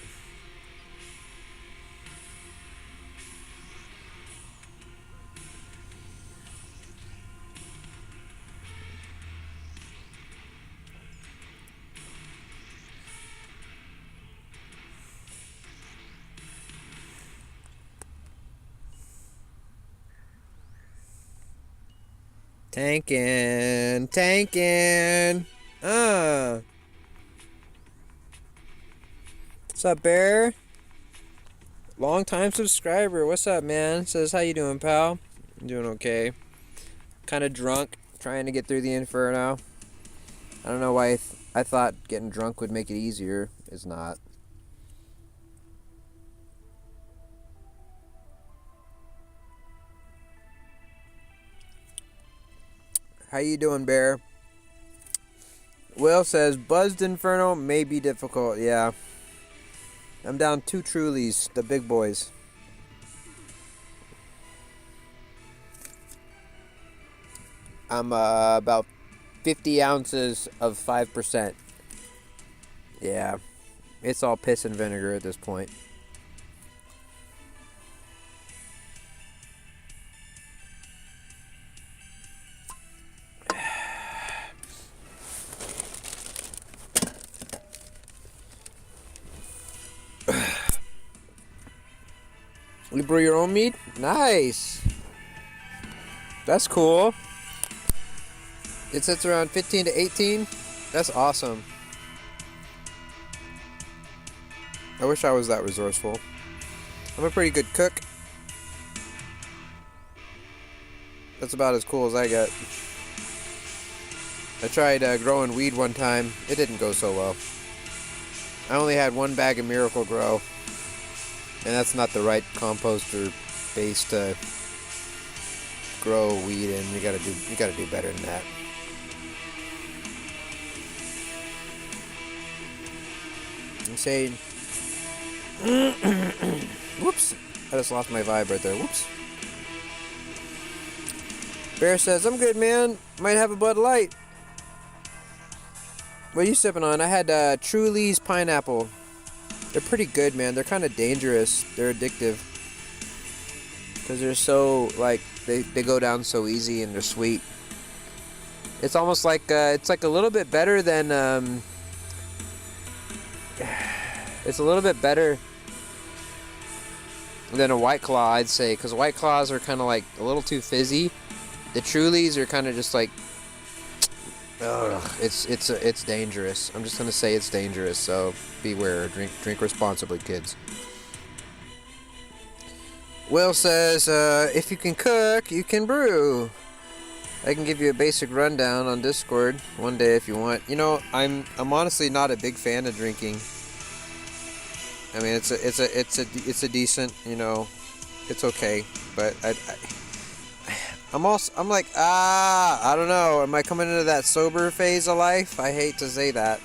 Tanking. What's up, Bear? Long time subscriber. What's up, man? Says, how you doing, pal? I'm doing okay. Kind of drunk, trying to get through the Inferno. I don't know why I thought getting drunk would make it easier. It's not. How you doing, Bear? Will says, buzzed Inferno may be difficult. Yeah. I'm down 2 Trulies, the big boys. I'm about 50 ounces of 5%. Yeah. It's all piss and vinegar at this point. You brew your own mead? Nice. That's cool. It sits around 15 to 18. That's awesome. I wish I was that resourceful. I'm a pretty good cook. That's about as cool as I get. I tried growing weed one time. It didn't go so well. I only had 1 bag of Miracle Grow. And that's not the right composter base to grow weed in. You gotta do better than that. I'm saying, whoops! I just lost my vibe right there. Whoops. Bear says, "I'm good, man. Might have a Bud Light." What are you sipping on? I had Truly's pineapple. They're pretty good, man. They're kind of dangerous. They're addictive. Because they're so, like, they go down so easy and they're sweet. It's almost like, it's like a little bit better than, it's a little bit better than a White Claw, I'd say, because White Claws are kind of like a little too fizzy. The Trulies are kind of just like, ugh, it's dangerous. I'm just gonna say it's dangerous. So beware. Drink responsibly, kids. Will says, if you can cook, you can brew. I can give you a basic rundown on Discord one day if you want. You know, I'm honestly not a big fan of drinking. I mean, it's a decent, you know, it's okay, but I'm like, I don't know. Am I coming into that sober phase of life? I hate to say that,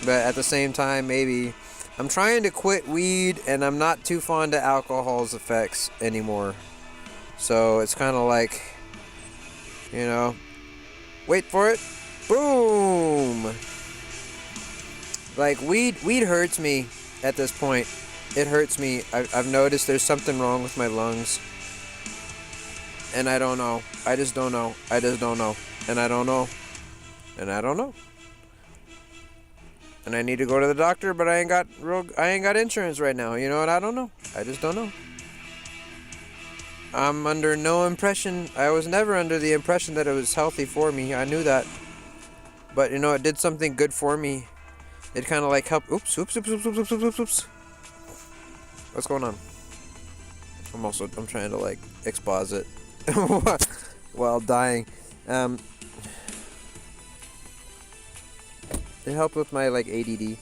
but at the same time, maybe I'm trying to quit weed, and I'm not too fond of alcohol's effects anymore. So it's kind of like, you know, wait for it, boom. Like weed hurts me at this point. It hurts me. I've noticed there's something wrong with my lungs. And I don't know. I just don't know. I just don't know. And I don't know. And I don't know. And I need to go to the doctor, but I ain't got insurance right now. You know what? I don't know. I just don't know. I'm under no impression. I was never under the impression that it was healthy for me. I knew that. But you know, it did something good for me. It kind of like helped. Oops. What's going on? I'm trying to like exposit while dying. It helped with my like ADD.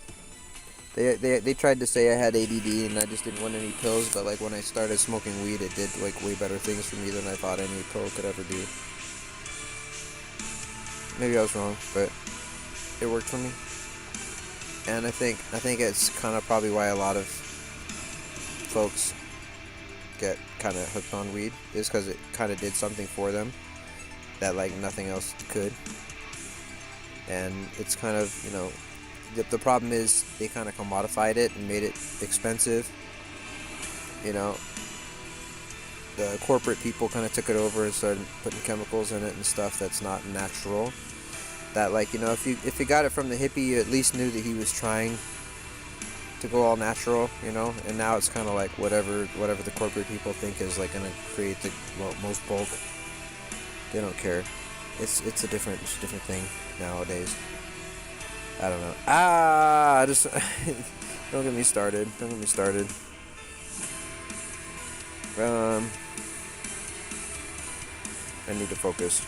They tried to say I had ADD and I just didn't want any pills, but like when I started smoking weed, it did like way better things for me than I thought any pill could ever do. Maybe I was wrong, but it worked for me. And I think it's kind of probably why a lot of folks get kind of hooked on weed, is because it kind of did something for them that like nothing else could. And it's kind of, you know, the problem is they kind of commodified it and made it expensive. You know, the corporate people kind of took it over and started putting chemicals in it and stuff that's not natural. That, like, you know, if you got it from the hippie, you at least knew that he was trying to go all natural, you know. And now it's kind of like whatever the corporate people think is like gonna create the most bulk. They don't care. It's a different thing nowadays. I don't know. Just don't get me started. I need to focus.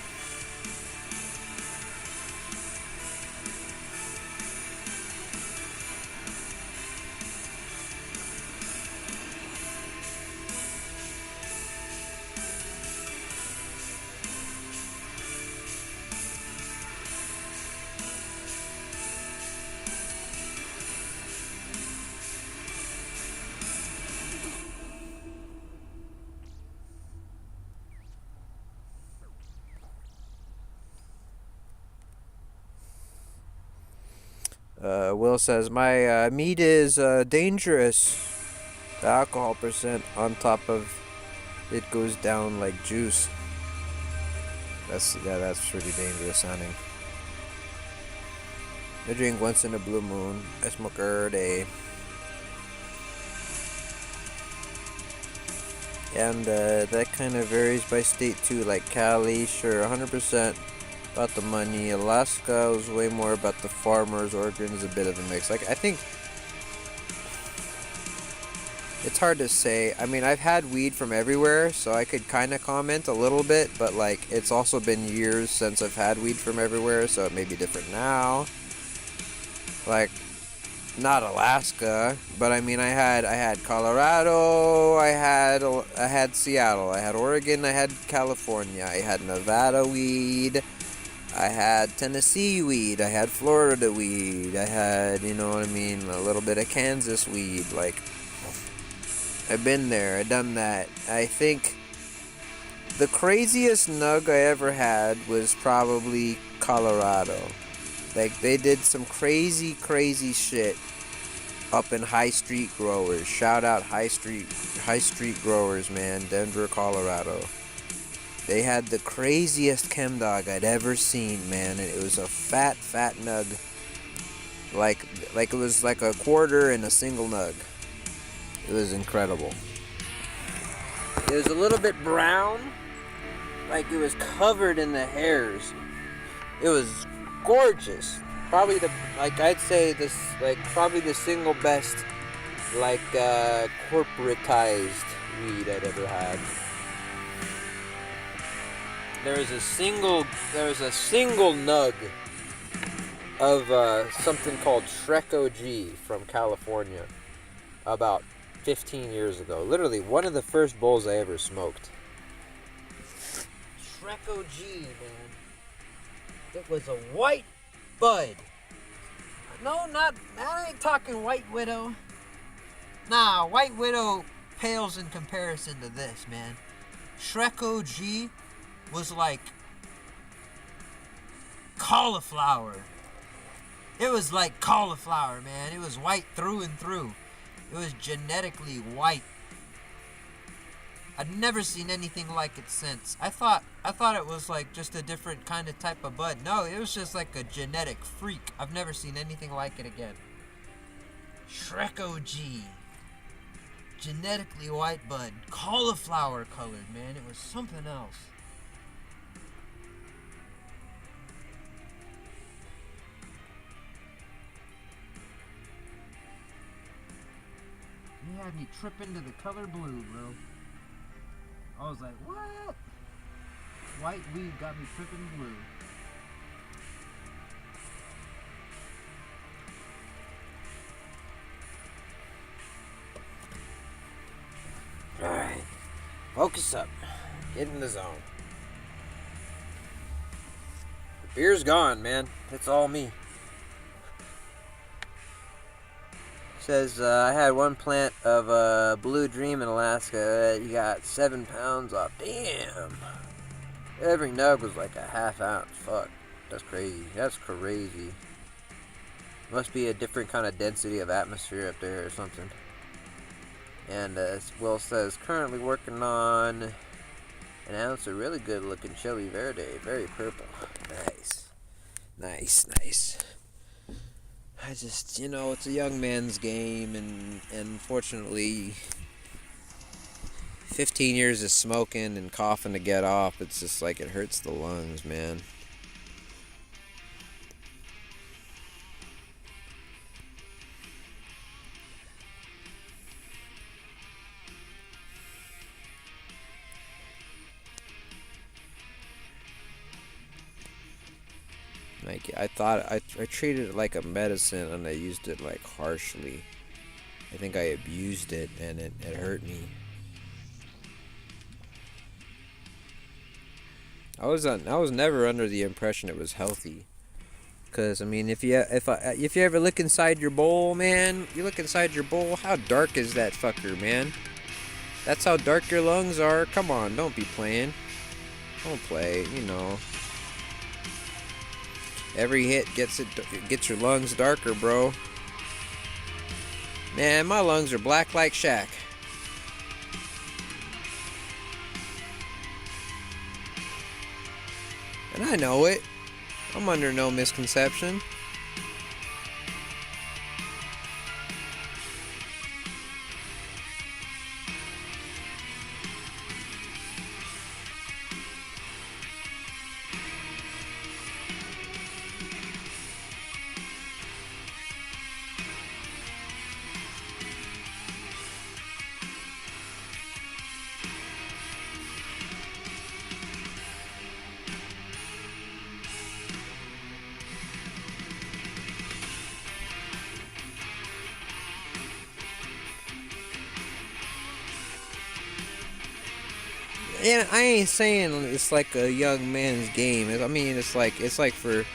Will says, my meat is dangerous. The alcohol percent on top of it goes down like juice. That's pretty dangerous sounding. I drink once in a blue moon. I smoke every day. And that kind of varies by state too. Like Cali, sure, 100% about the money. Alaska was way more about the farmers. Oregon is a bit of a mix. Like, I think it's hard to say. I mean, I've had weed from everywhere, so I could kind of comment a little bit, but like, it's also been years since I've had weed from everywhere, so it may be different now. Like, not Alaska, but I mean, I had Colorado, I had Seattle, I had Oregon, I had California, I had Nevada weed, I had Tennessee weed, I had Florida weed, I had, you know what I mean, a little bit of Kansas weed. Like, I've been there, I've done that. I think the craziest nug I ever had was probably Colorado. Like, they did some crazy shit up in High Street Growers. Shout out High Street Growers, man. Denver, Colorado. They had the craziest chem dog I'd ever seen, man. And it was a fat nug. Like it was like a quarter in a single nug. It was incredible. It was a little bit brown, like it was covered in the hairs. It was gorgeous. Probably I'd say this, probably the single best, corporatized weed I'd ever had. There was a single nug of something called Shrek OG from California about 15 years ago. Literally one of the first bowls I ever smoked. Shrek OG, man. It was a white bud. No, I ain't talking White Widow. Nah, White Widow pales in comparison to this, man. Shrek OG was like cauliflower. It was like cauliflower, man. It was white through and through. It was genetically white. I've never seen anything like it since. I thought it was like just a different kind of type of bud. No, it was just like a genetic freak. I've never seen anything like it again. Shrek OG. Genetically white bud. Cauliflower colored, man. It was something else. You had me tripping to the color blue, bro. I was like, what? White weed got me tripping blue. Alright. Focus up. Get in the zone. The beer's gone, man. It's all me. Says, I had one plant of Blue Dream in Alaska. You got 7 pounds off. Damn. Every nug was like a half ounce. Fuck. That's crazy. That's crazy. Must be a different kind of density of atmosphere up there or something. And Will says, currently working on an ounce of really good looking Chili Verde. Very purple. Nice. Nice. I just, it's a young man's game, and unfortunately, 15 years of smoking and coughing to get off, it's just like it hurts the lungs, man. Like, I treated it like a medicine, and I used it like harshly. I think I abused it, and it hurt me. I was never under the impression it was healthy. Cause I mean, if you ever look inside your bowl, man, you look inside your bowl. How dark is that fucker, man? That's how dark your lungs are. Come on, don't be playing. Don't play, Every hit gets your lungs darker, bro. Man, my lungs are black like Shaq. And I know it. I'm under no misconception. And I ain't saying it's like a young man's game. I mean, it's like for,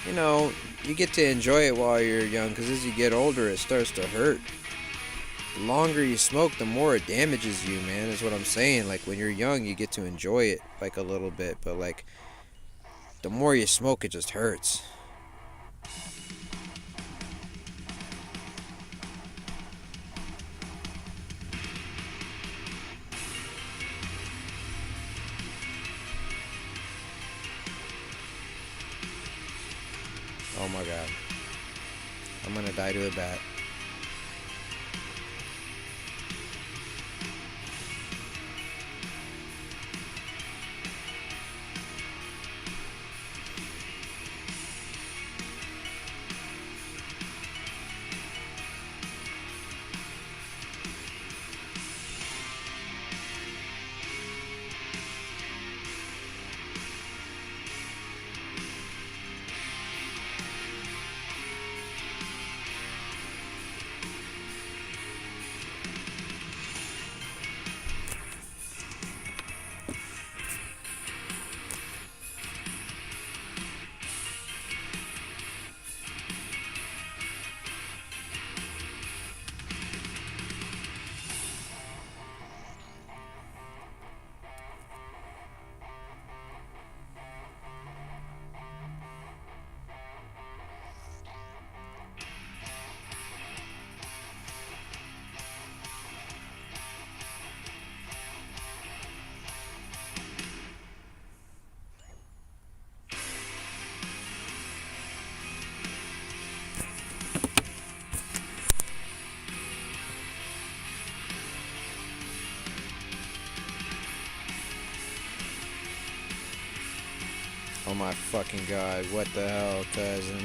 you get to enjoy it while you're young, because as you get older, it starts to hurt. The longer you smoke, the more it damages you, man, is what I'm saying. Like, when you're young, you get to enjoy it, like, a little bit, but, like, the more you smoke, it just hurts. Oh my god. I'm gonna die to a bat. my fucking god. What the hell, cousin?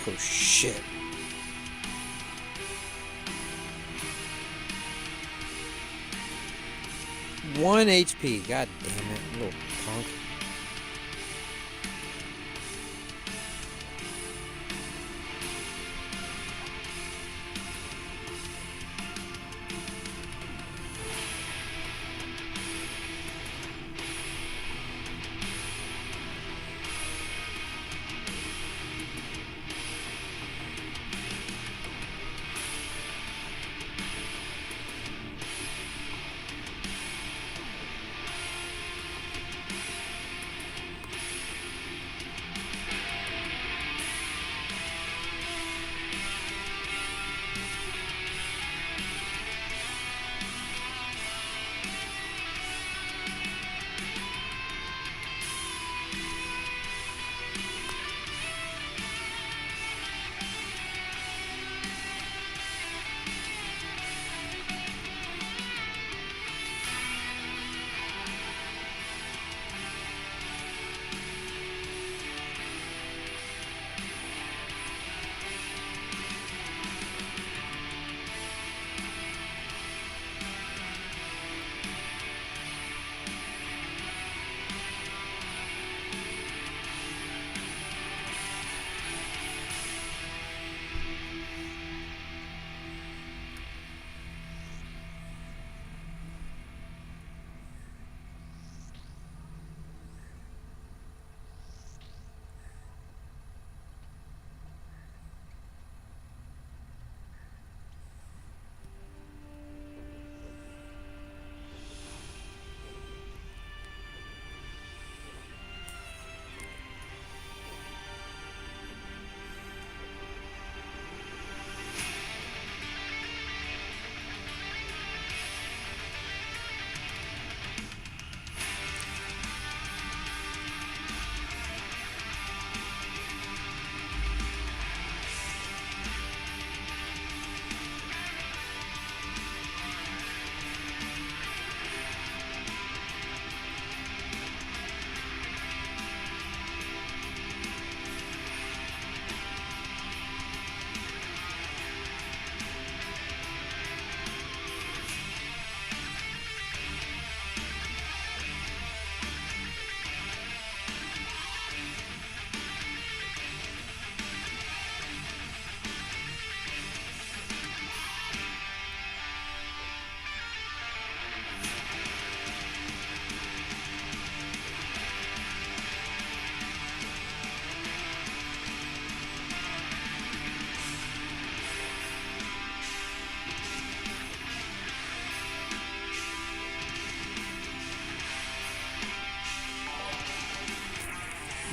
Oh shit. One HP. God damn it, little punk.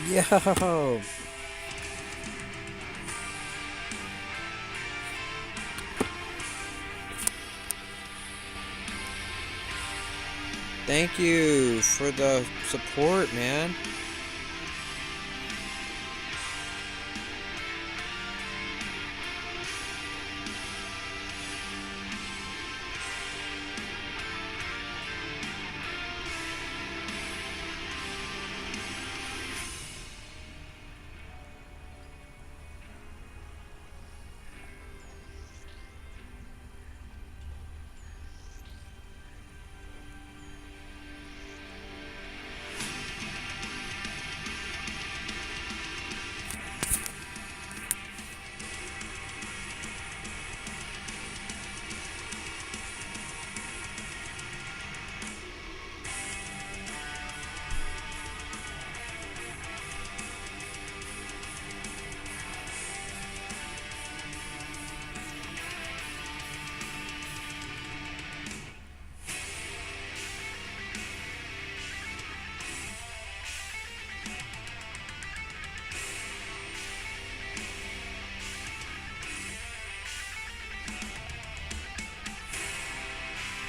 Yo. Thank you for the support, man.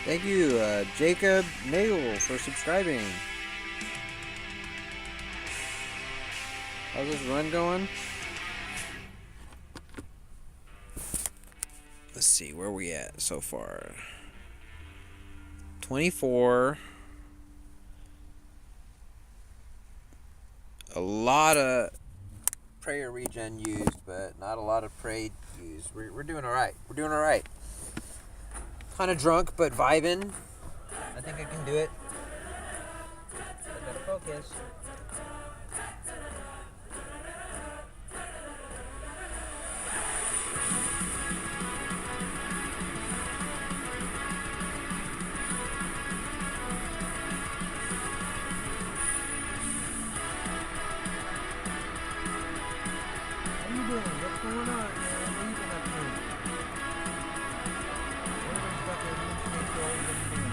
Thank you, Jacob Nagel, for subscribing. How's this run going? Let's see, where are we at so far? 24. A lot of prayer regen used, but not a lot of pray used. We're doing alright. We're doing alright. Kind of drunk, but vibing. I think I can do it. I gotta focus. How you doing? What's going on, man? What you been up to? Everyone's got their new snake rolls and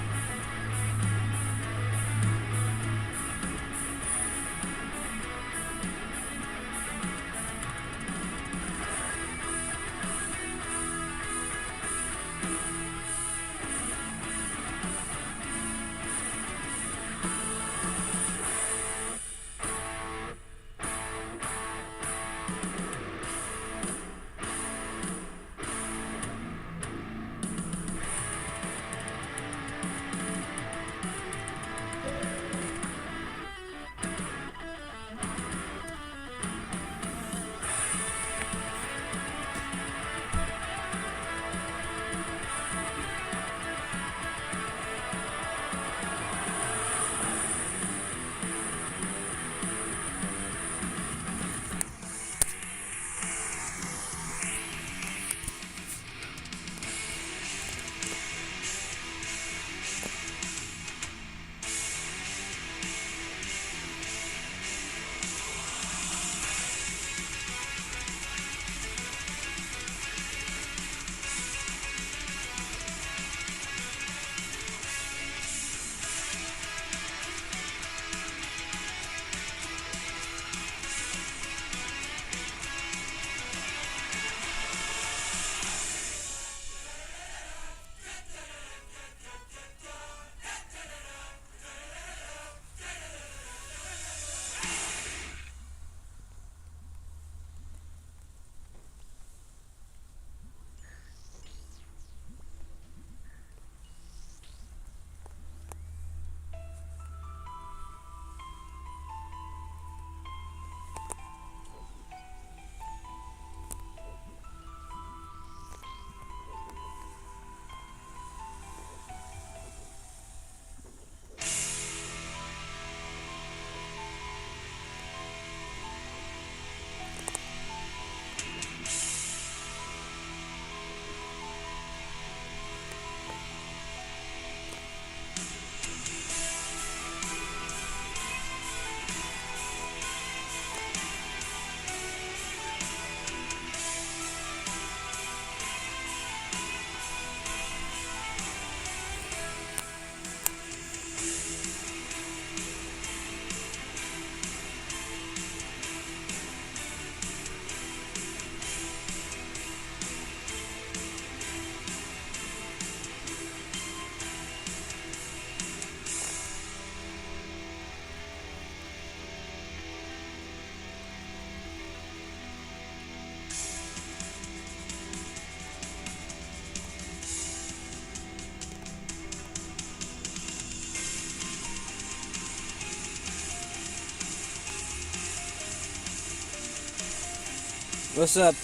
What's up,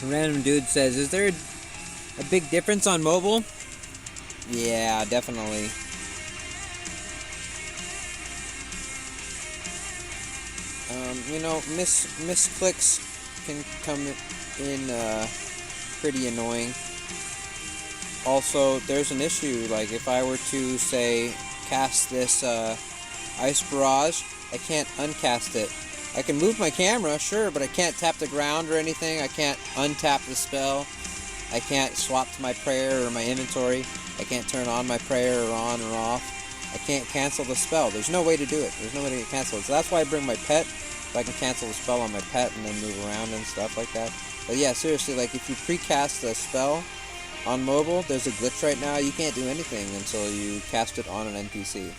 random dude says, is there a big difference on mobile? Yeah, definitely. Misclicks can come in pretty annoying. Also, there's an issue, like if I were to, say, cast this Ice Barrage, I can't uncast it. I can move my camera, sure, but I can't tap the ground or anything. I can't untap the spell. I can't swap to my prayer or my inventory. I can't turn on my prayer or on or off. I can't cancel the spell. There's no way to do it. There's no way to cancel it. So that's why I bring my pet, so I can cancel the spell on my pet and then move around and stuff like that. But yeah, seriously, like if you precast a spell on mobile, there's a glitch right now. You can't do anything until you cast it on an NPC.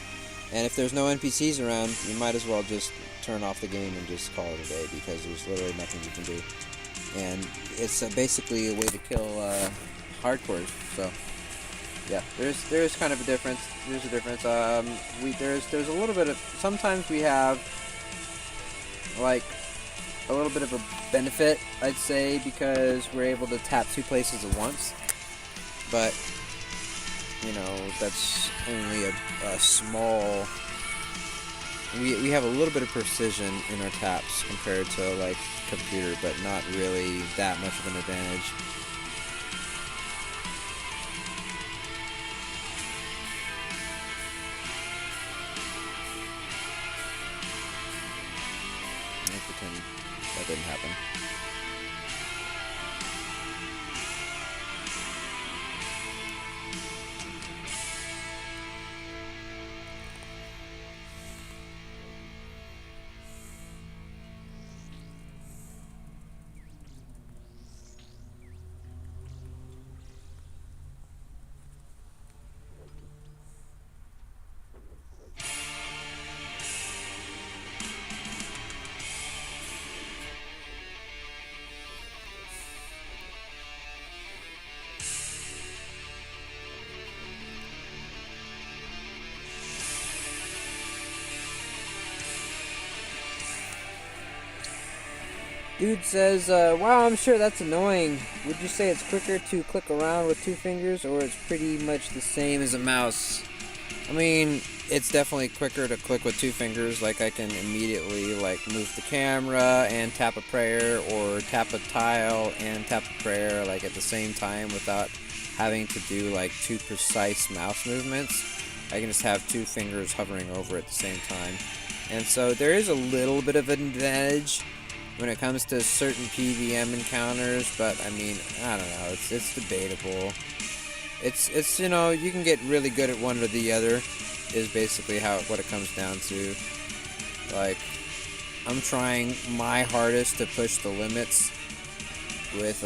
And if there's no NPCs around, you might as well just turn off the game and just call it a day, because there's literally nothing you can do. And it's basically a way to kill hardcores. So yeah, there's kind of a difference. There's a difference. There's a little bit of, sometimes we have like a little bit of a benefit, I'd say, because we're able to tap two places at once. But you know, that's only a small. We have a little bit of precision in our taps compared to like computer, but not really that much of an advantage. I'll pretend that didn't happen. Dude says, wow, I'm sure that's annoying. Would you say it's quicker to click around with two fingers, or it's pretty much the same as a mouse? I mean, it's definitely quicker to click with two fingers. Like, I can immediately, like, move the camera and tap a prayer, or tap a tile and tap a prayer, like, at the same time without having to do, like, two precise mouse movements. I can just have two fingers hovering over at the same time. And so there is a little bit of an advantage when it comes to certain PVM encounters, but I mean, I don't know, it's debatable. It's you know, you can get really good at one or the other, is basically what it comes down to. Like, I'm trying my hardest to push the limits with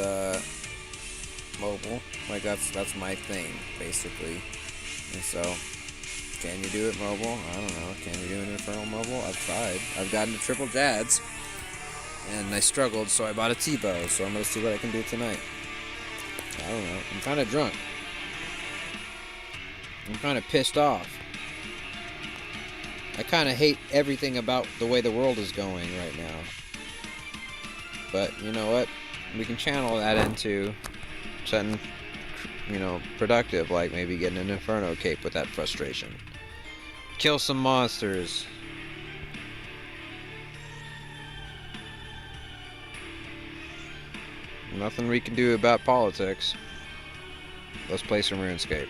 mobile. Like, that's my thing, basically. And so, can you do it mobile? I don't know. Can you do an Infernal mobile? I've tried. I've gotten to triple Jads, and I struggled, so I bought a T-bow, so I'm going to see what I can do tonight. I don't know. I'm kind of drunk. I'm kind of pissed off. I kind of hate everything about the way the world is going right now. But, you know what? We can channel that into something, you know, productive, like maybe getting an Inferno cape with that frustration. Kill some monsters. Nothing we can do about politics. Let's play some RuneScape.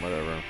Whatever.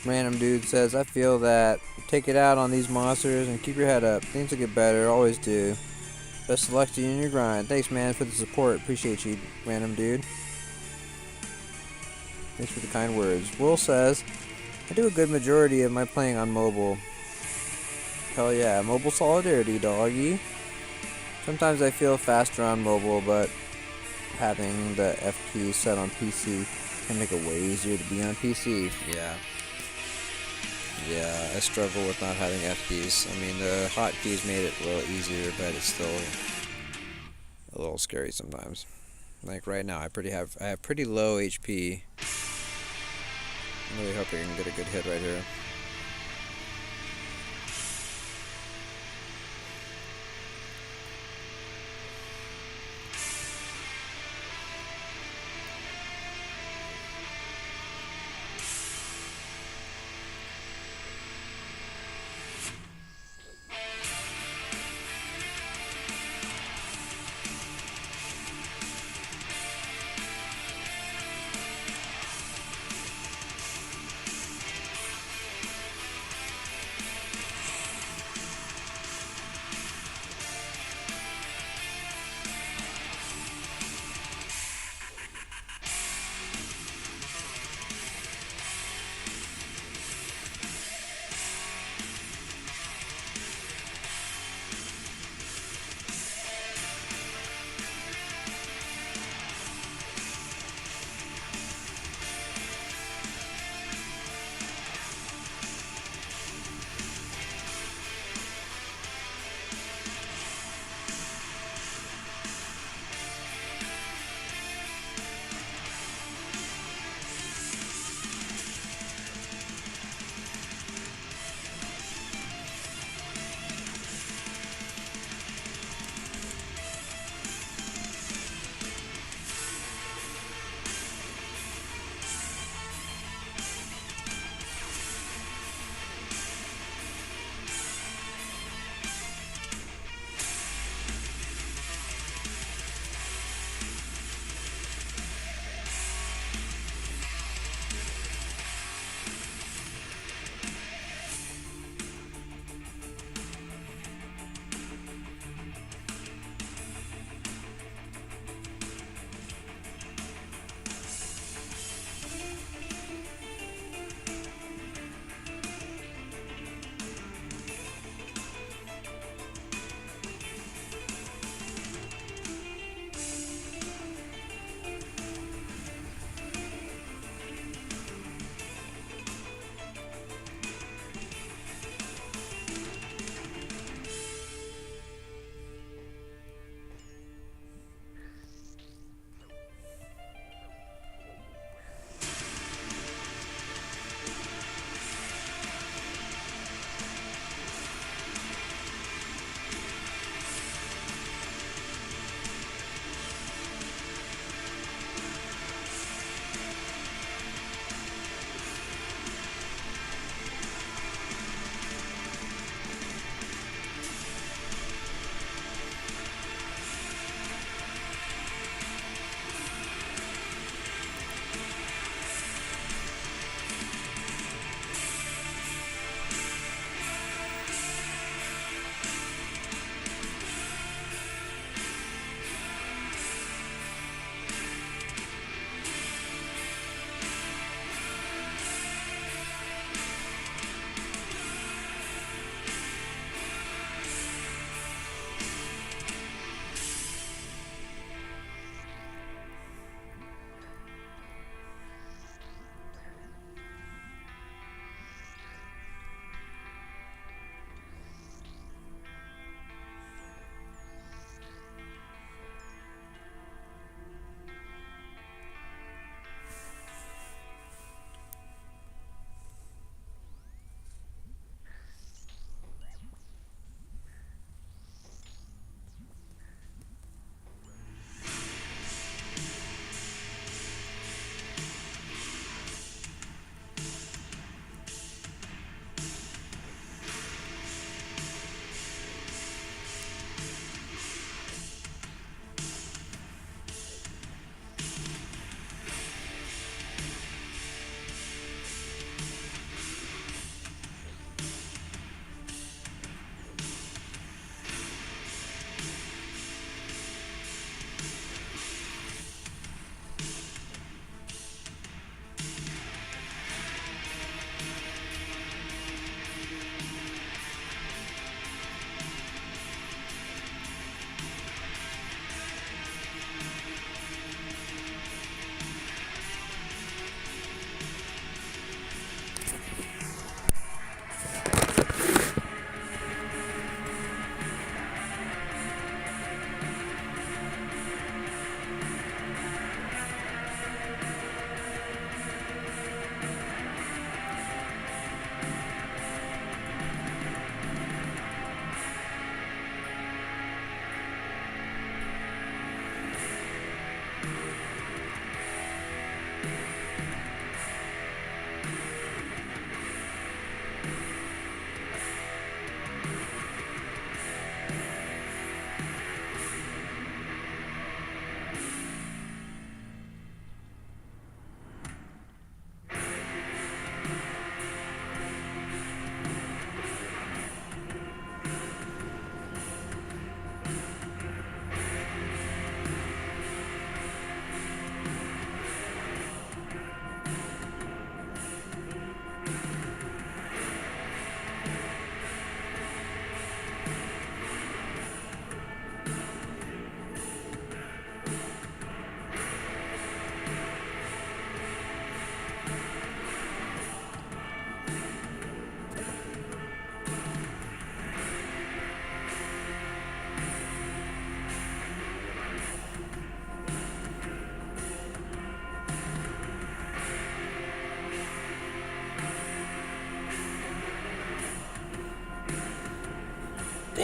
Random dude says, I feel that. Take it out on these monsters and keep your head up. Things will get better, always do. Best of luck to you in your grind. Thanks, man, for the support. Appreciate you, random dude. Thanks for the kind words. Will says, I do a good majority of my playing on mobile. Hell yeah, mobile solidarity, doggy. Sometimes I feel faster on mobile, but having the F keys set on PC can make it way easier to be on PC. Yeah, I struggle with not having F keys. I mean, the hotkeys made it a little easier, but it's still a little scary sometimes. Like right now, I have pretty low HP. I'm really hoping I can get a good hit right here.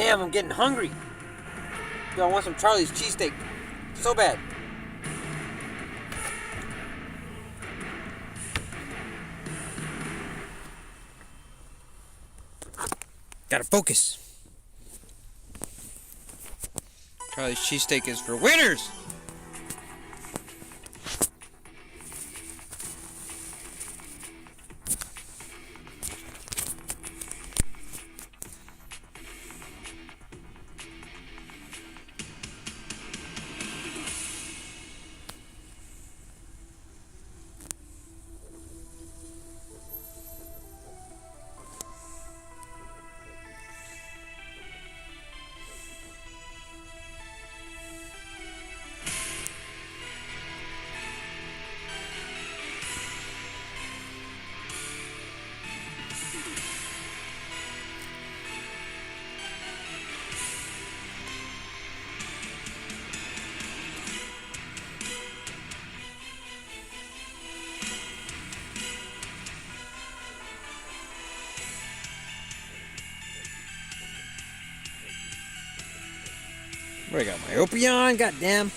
Damn, I'm getting hungry. Yo, I want some Charlie's cheesesteak. So bad. Gotta focus. Charlie's cheesesteak is for winners. Where I got my Opion, goddamn.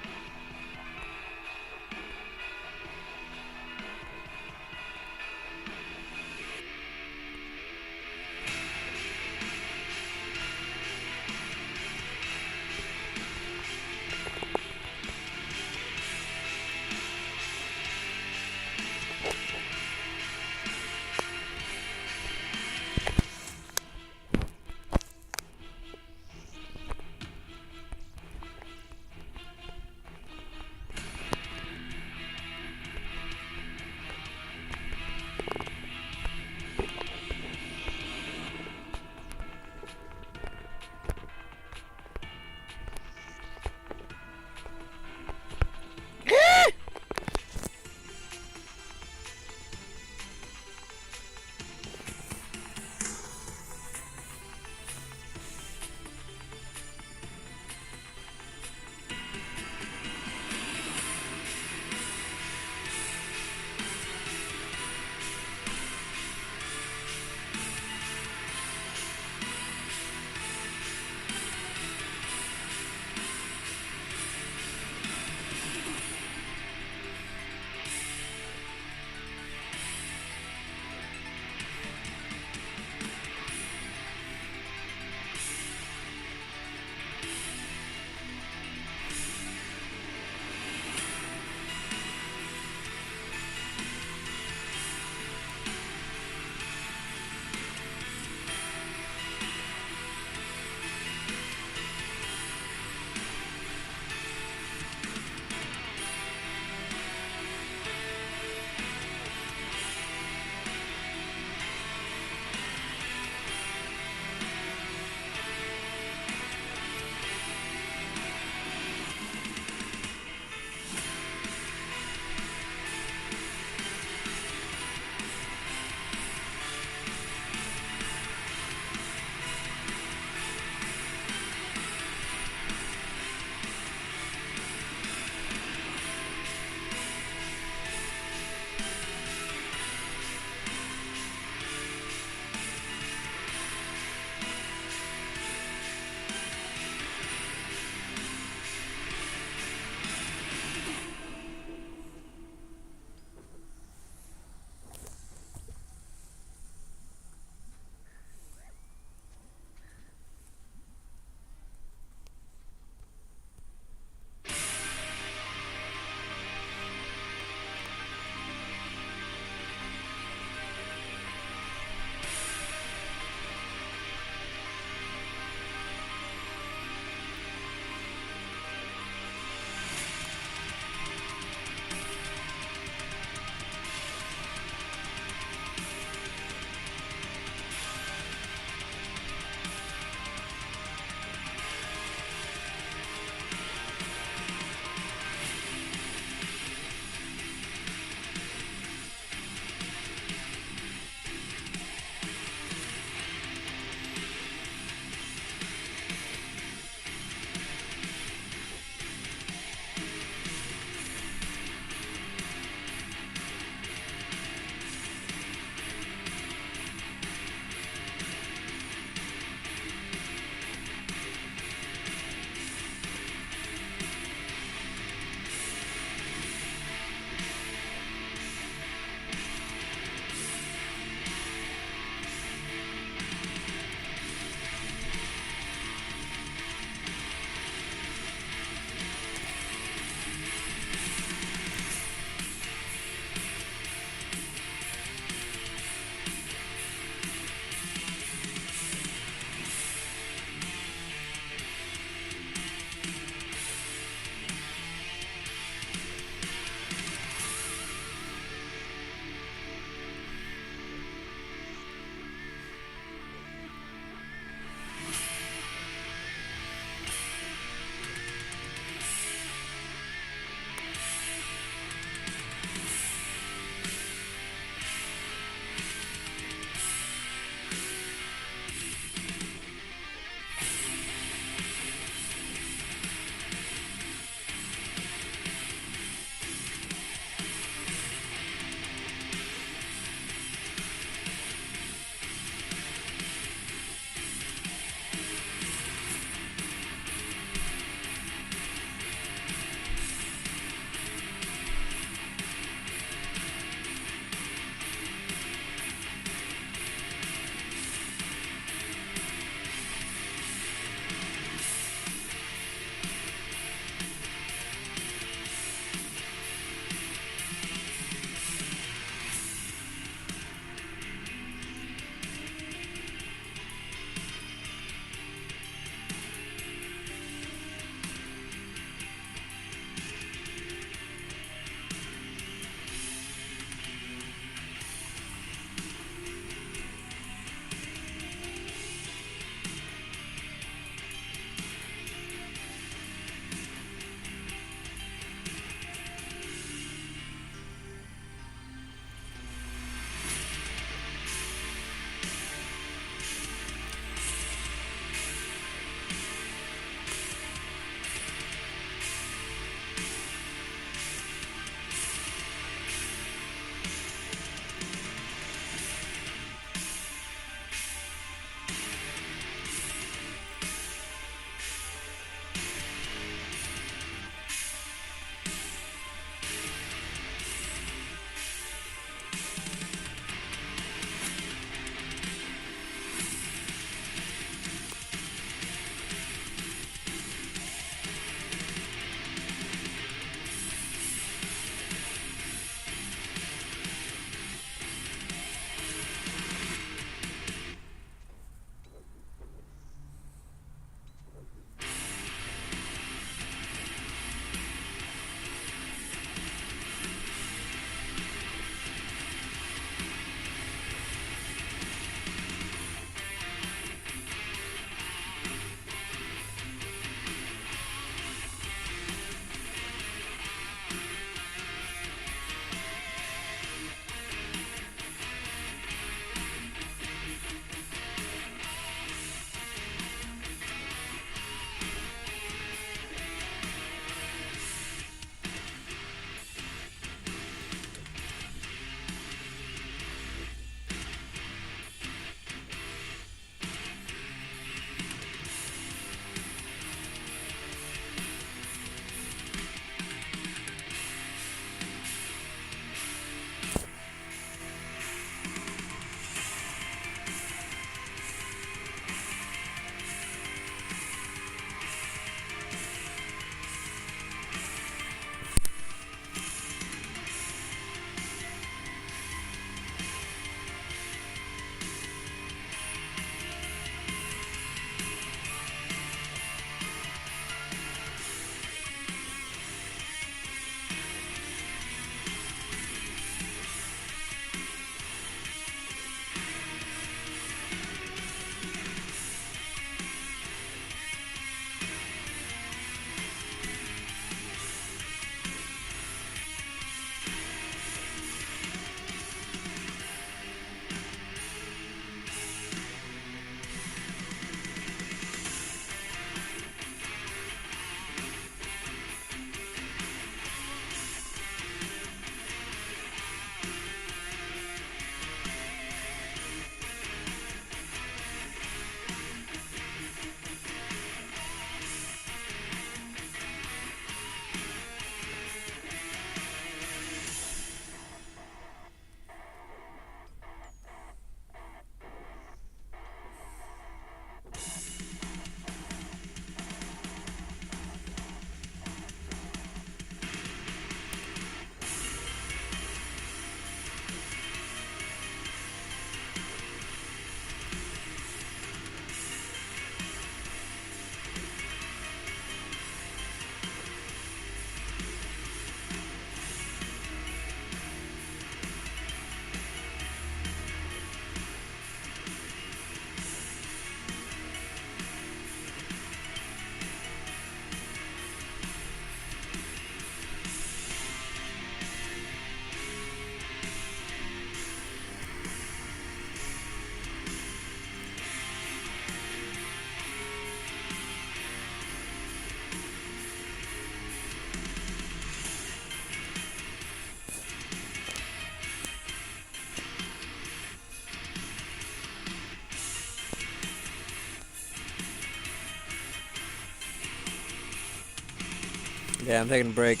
Yeah, I'm taking a break.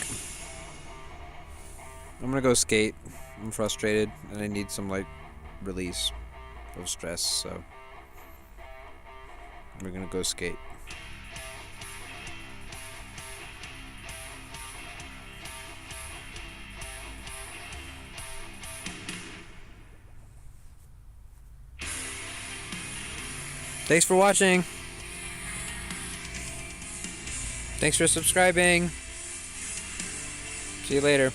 I'm gonna go skate. I'm frustrated and I need some like release of stress, so we're gonna go skate. Thanks for watching. Thanks for subscribing. See you later.